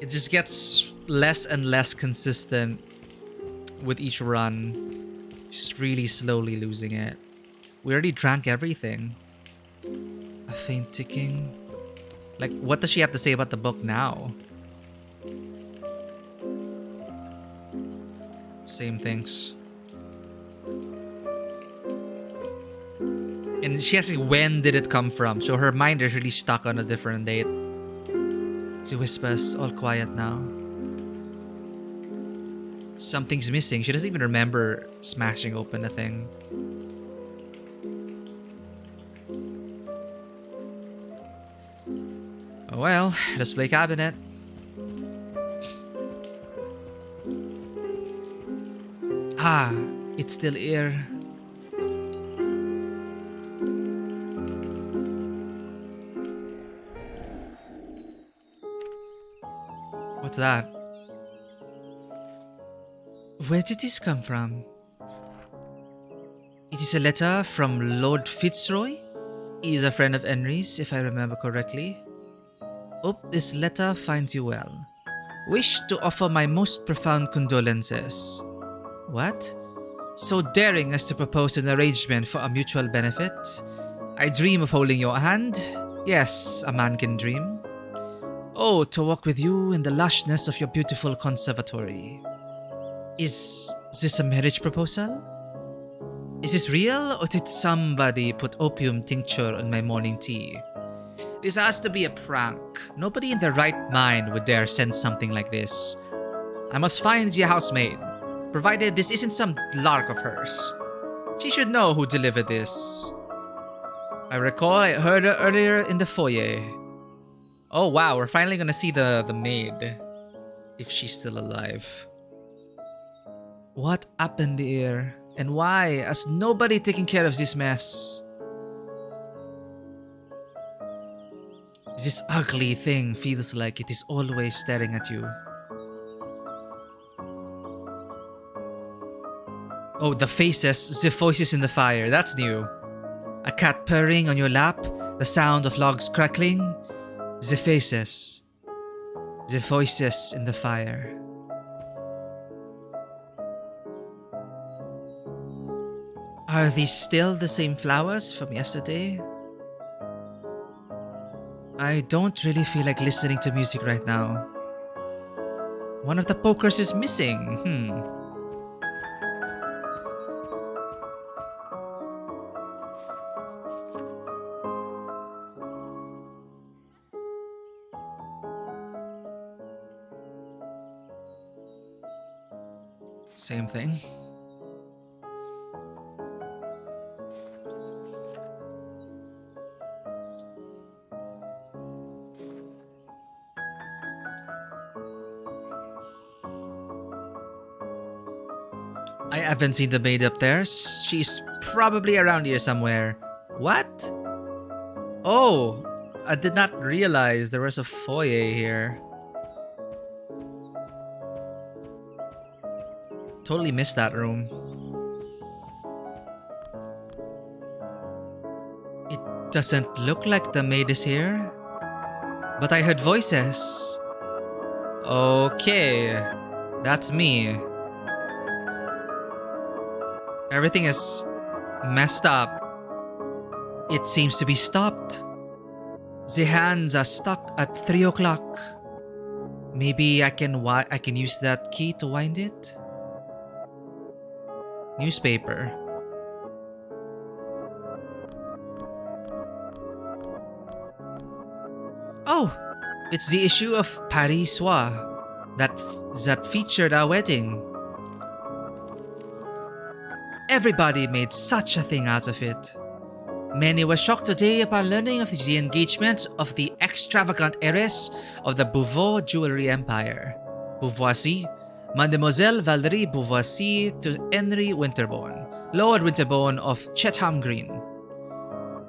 It just gets less and less consistent with each run. Just really slowly losing it. We already drank everything. A faint ticking. Like, what does she have to say about the book now? Same things. And she asks, when did it come from? So her mind is really stuck on a different date. She whispers, all quiet now. Something's missing. She doesn't even remember smashing open a thing. Oh well, display cabinet. Ah, it's still here. What's that? Where did this come from? It is a letter from Lord Fitzroy. He is a friend of Henry's, if I remember correctly. Hope this letter finds you well. Wish to offer my most profound condolences. What? So daring as to propose an arrangement for a mutual benefit? I dream of holding your hand. Yes, a man can dream. Oh, to walk with you in the lushness of your beautiful conservatory. Is this a marriage proposal? Is this real, or did somebody put opium tincture on my morning tea? This has to be a prank. Nobody in their right mind would dare send something like this. I must find the housemaid, provided this isn't some lark of hers. She should know who delivered this. I recall I heard her earlier in the foyer. Oh wow, we're finally gonna see the maid. If she's still alive. What happened here? And why has nobody taken care of this mess? This ugly thing feels like it is always staring at you. Oh, the faces, the voices in the fire, that's new. A cat purring on your lap, the sound of logs crackling. The faces, the voices in the fire. Are these still the same flowers from yesterday? I don't really feel like listening to music right now. One of the pokers is missing. Same thing. I haven't seen the maid up there. She's probably around here somewhere. What? Oh, I did not realize there was a foyer here. Totally missed that room. It doesn't look like the maid is here. But I heard voices. Okay, that's me. Everything is messed up. It seems to be stopped. The hands are stuck at 3 o'clock. Maybe I can use that key to wind it? Newspaper. Oh, it's the issue of Paris Soir that featured our wedding. Everybody made such a thing out of it. Many were shocked today upon learning of the engagement of the extravagant heiress of the Beauvoir jewelry empire, Beauvoisis, Mademoiselle Valérie Beauvoisis, to Henry Winterbourne, Lord Winterbourne of Chatham Green.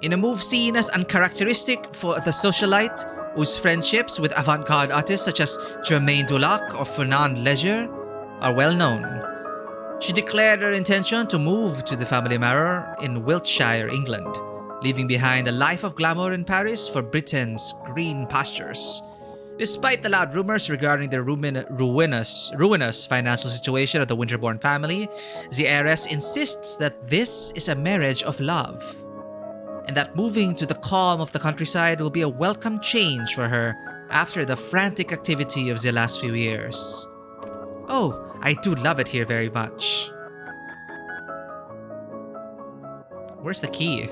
In a move seen as uncharacteristic for the socialite, whose friendships with avant-garde artists such as Germaine Dulac or Fernand Léger are well known, she declared her intention to move to the family manor in Wiltshire, England, leaving behind a life of glamour in Paris for Britain's green pastures. Despite the loud rumors regarding the ruinous financial situation of the Winterbourne family, the heiress insists that this is a marriage of love, and that moving to the calm of the countryside will be a welcome change for her after the frantic activity of the last few years. Oh, I do love it here very much. Where's the key?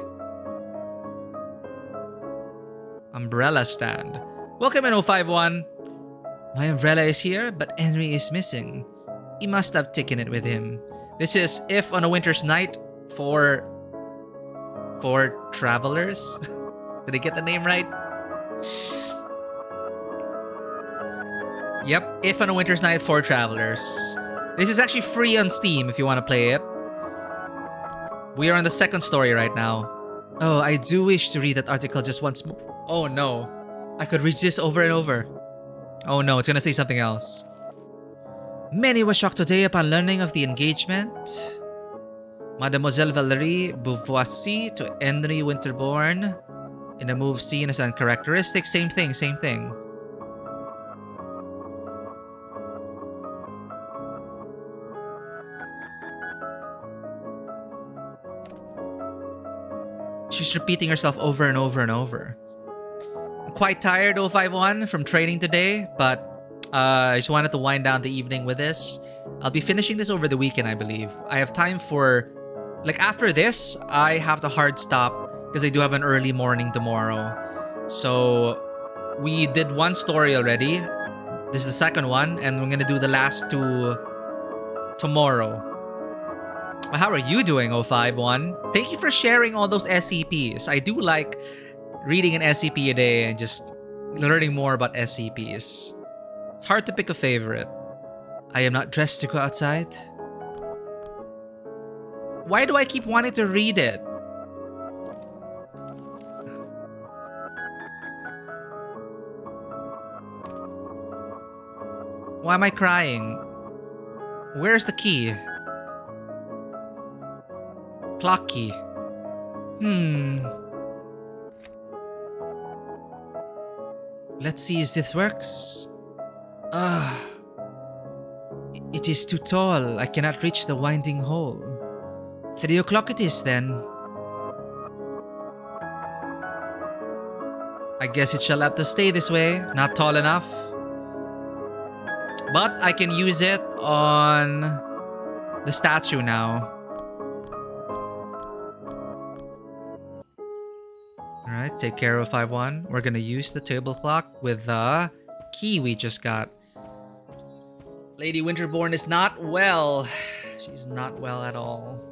Umbrella stand. Welcome in 051. My umbrella is here, but Henry is missing. He must have taken it with him. This is If on a Winter's Night for Travelers. Did I get the name right? Yep, If on a Winter's Night for Travelers. This is actually free on Steam if you want to play it. We are on the second story right now. Oh, I do wish to read that article just once more. Oh no. I could read this over and over. Oh no, it's gonna say something else. Many were shocked today upon learning of the engagement. Mademoiselle Valérie Beauvoisis to Henry Winterbourne. In a move seen as uncharacteristic. Same thing. She's repeating herself over and over and over. I'm quite tired, 051, from training today, but I just wanted to wind down the evening with this. I'll be finishing this over the weekend, I believe. I have time for... Like, after this, I have to hard stop because I do have an early morning tomorrow. So, we did one story already. This is the second one, and we're gonna do the last two tomorrow. How are you doing, 051? Thank you for sharing all those SCPs. I do like reading an SCP a day and just learning more about SCPs. It's hard to pick a favorite. I am not dressed to go outside. Why do I keep wanting to read it? Why am I crying? Where's the key? Clock key. Let's see if this works. It is too tall. I cannot reach the winding hole. 3 o'clock it is then. I guess it shall have to stay this way. Not tall enough. But I can use it on the statue now. Alright, take care of 5-1. We're gonna use the table clock with the key we just got. Lady Winterborn is not well. She's not well at all.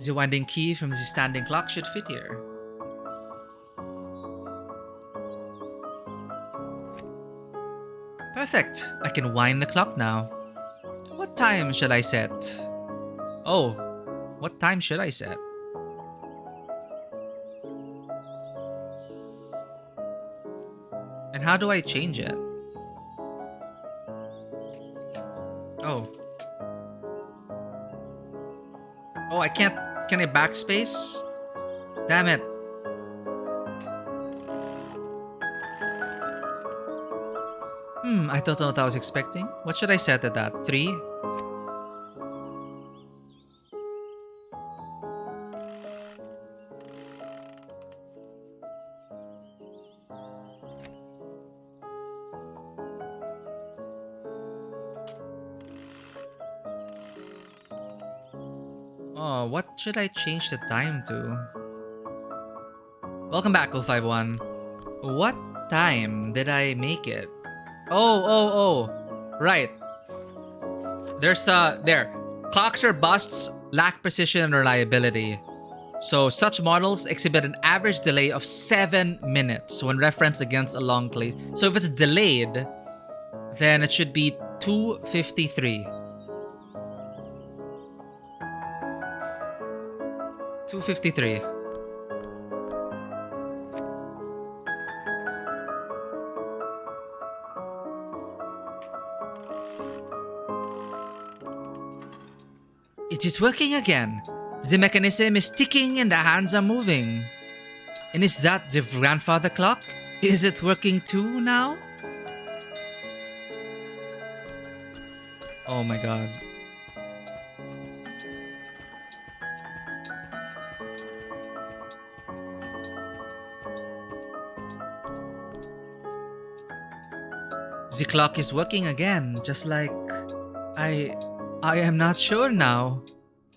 The winding key from the standing clock should fit here. Perfect. I can wind the clock now. What time should I set? Oh, what time should I set? And how do I change it? Oh. Oh, I can't. Can I backspace? Damn it. I don't know what I was expecting. What should I set it at? 3? Oh, what should I change the time to? Welcome back, 051. What time did I make it? Oh. Right. There's there. Clocks or busts lack precision and reliability. So such models exhibit an average delay of 7 minutes when referenced against a long clay. So if it's delayed, then it should be 2:53. 2:53. It is working again. The mechanism is ticking and the hands are moving. And is that the grandfather clock? Is it working too now? Oh my god. The clock is working again, just like... I am not sure now.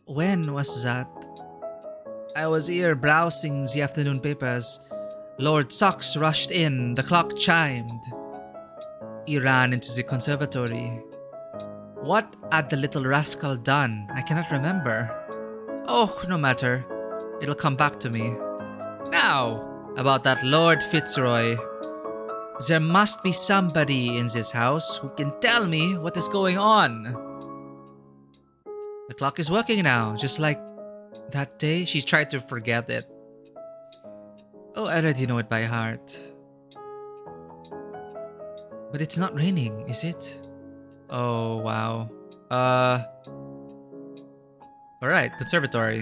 When was that? I was here browsing the afternoon papers. Lord Sox rushed in. The clock chimed. He ran into the conservatory. What had the little rascal done? I cannot remember. Oh, no matter. It'll come back to me. Now, about that Lord Fitzroy. There must be somebody in this house who can tell me what is going on. The clock is working now, just like that day she tried to forget it. Oh, I already know it by heart. But it's not raining, is it? Oh, wow. Alright, conservatory.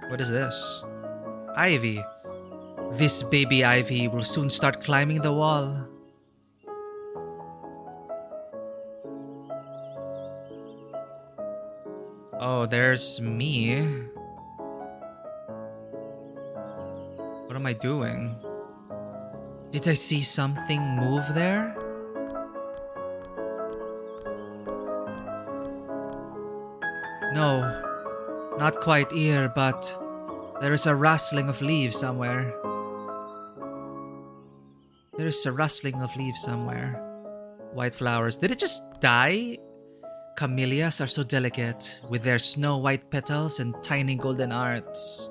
What is this? Ivy. This baby ivy will soon start climbing the wall. Oh, there's me. What am I doing? Did I see something move there? No. Not quite here, but there is a rustling of leaves somewhere. There is a rustling of leaves somewhere. White flowers. Did it just die? Camellias are so delicate, with their snow-white petals and tiny golden hearts.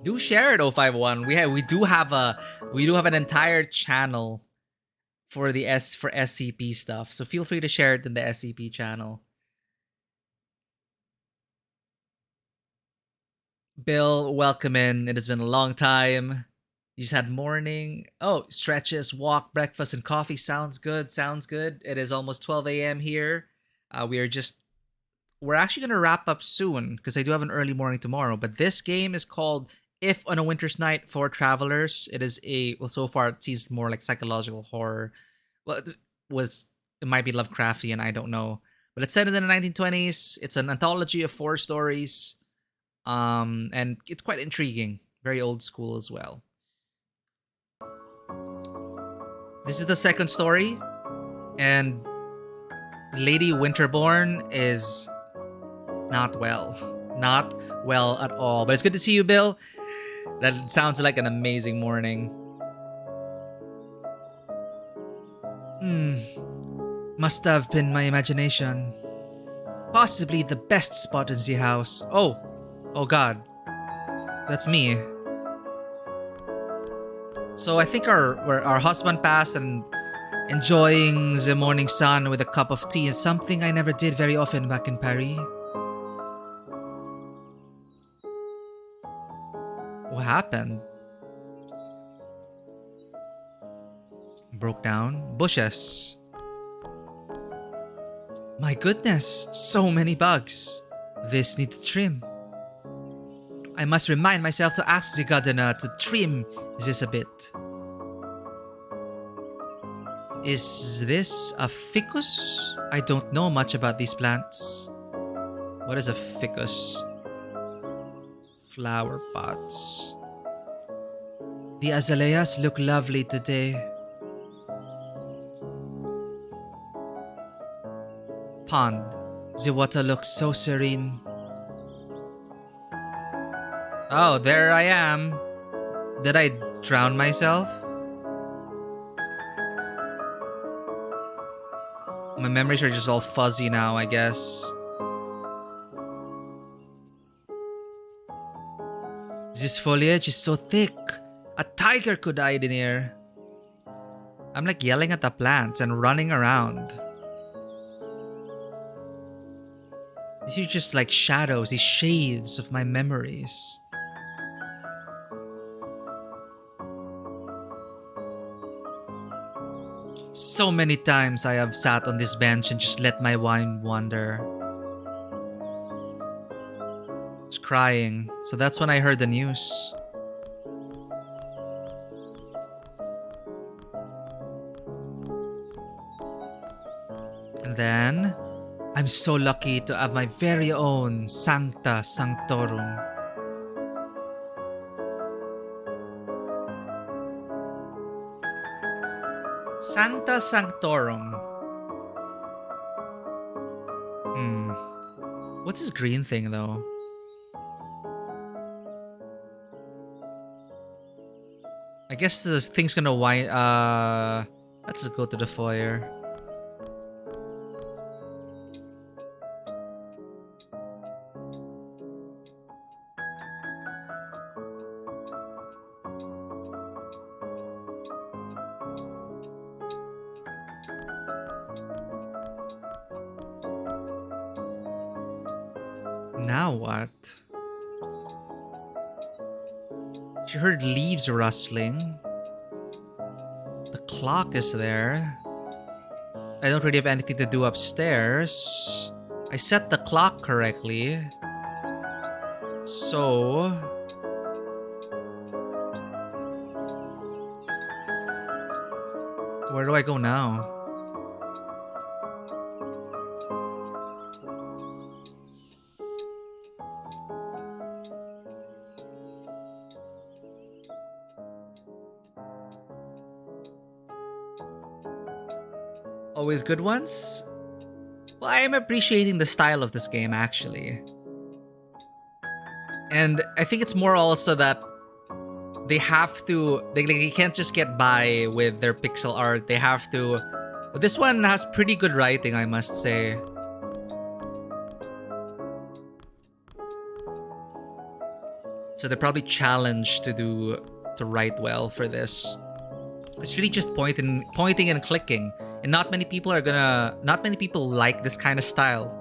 Do share it, 051. We do have an entire channel for SCP stuff, so feel free to share it in the SCP channel. Bill, welcome in. It has been a long time. You just had morning. Oh, stretches, walk, breakfast, and coffee. Sounds good. Sounds good. It is almost 12 a.m. here. We're actually going to wrap up soon because I do have an early morning tomorrow. But this game is called If on a Winter's Night for Travelers. It is so far it seems more like psychological horror. Well, it might be Lovecraftian, I don't know. But it's set in the 1920s. It's an anthology of 4 stories. And it's quite intriguing. Very old school as well. This is the second story, and Lady Winterborn is not well. Not well at all. But it's good to see you, Bill. That sounds like an amazing morning. Must have been my imagination. Possibly the best spot in the house. Oh god. That's me. So I think our husband passed, and enjoying the morning sun with a cup of tea is something I never did very often back in Paris. What happened? Broke down? Bushes. My goodness, so many bugs. This needs trim. I must remind myself to ask the gardener to trim this a bit. Is this a ficus? I don't know much about these plants. What is a ficus? Flower pots. The azaleas look lovely today. Pond. The water looks so serene. Oh, there I am. Did I drown myself? My memories are just all fuzzy now, I guess. This foliage is so thick. A tiger could hide in here. I'm like yelling at the plants and running around. These are just like shadows, these shades of my memories. So many times I have sat on this bench and just let my mind wander. I was crying, so that's when I heard the news. And then, I'm so lucky to have my very own Sancta Sanctorum. Sancta Sanctorum. What's this green thing though? I guess this thing's gonna wind. Let's go to the foyer. Now what? She heard leaves rustling. The clock is there. I don't really have anything to do upstairs. I set the clock correctly. So... where do I go now? Always good ones? Well, I am appreciating the style of this game, actually. And I think it's more also that they have to, they can't just get by with their pixel art. They have to, but this one has pretty good writing, I must say. So they're probably challenged to write well for this. It's really just pointing and clicking. And not many people like this kind of style.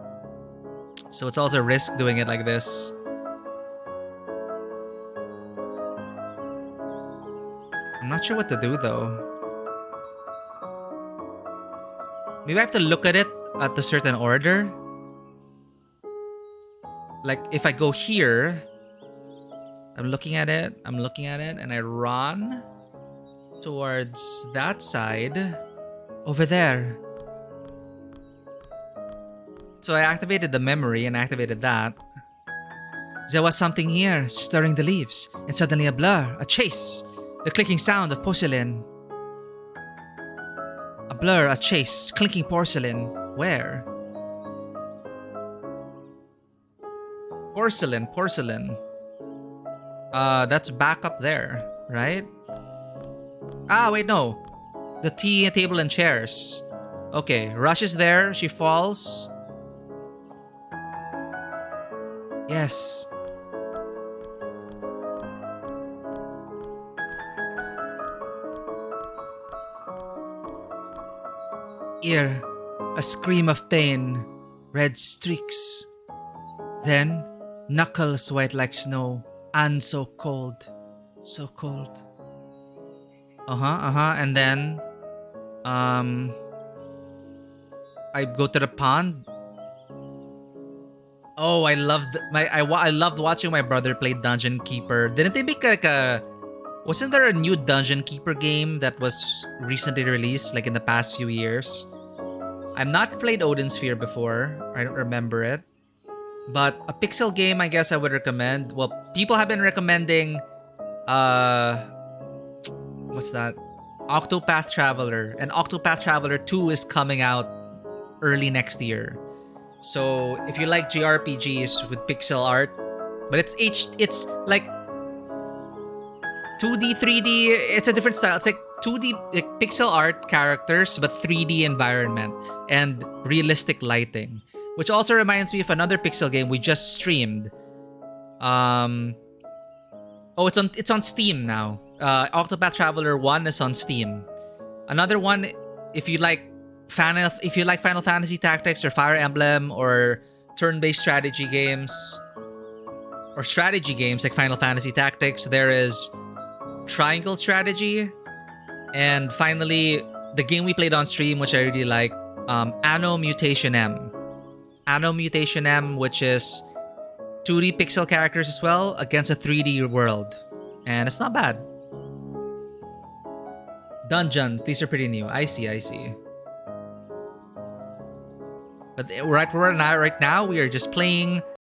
So it's also a risk doing it like this. I'm not sure what to do though. Maybe I have to look at it at a certain order. Like if I go here, I'm looking at it, and I run towards that side over there. So I activated the memory and activated that. There was something here, stirring the leaves, and suddenly a blur, a chase, the clicking sound of porcelain. A blur, a chase, clinking porcelain. Where? Porcelain. That's back up there, right? Ah, wait, no. The tea table and chairs. Okay, Rush is there. She falls. Yes. Ear, a scream of pain. Red streaks. Then, knuckles white like snow. And so cold. So cold. And then I go to the pond. Oh, I loved watching my brother play Dungeon Keeper. Didn't they make like wasn't there a new Dungeon Keeper game that was recently released, like in the past few years? I've not played Odin Sphere before. I don't remember it. But a pixel game, I guess I would recommend. Well, people have been recommending what's that? Octopath Traveler. And Octopath Traveler 2 is coming out early next year. So if you like JRPGs with pixel art, but it's like 2D, 3D, it's a different style. It's like 2D like pixel art characters, but 3D environment and realistic lighting. Which also reminds me of another pixel game we just streamed. It's on Steam now. Octopath Traveler 1 is on Steam. Another one, if you like Final Fantasy Tactics or Fire Emblem or turn-based strategy games or strategy games like Final Fantasy Tactics, there is Triangle Strategy, and finally the game we played on stream, which I really like, Anno Mutation M. Anno Mutation M, which is 2D pixel characters as well against a 3D world, and it's not bad. Dungeons, these are pretty new. I see. But right now we are just playing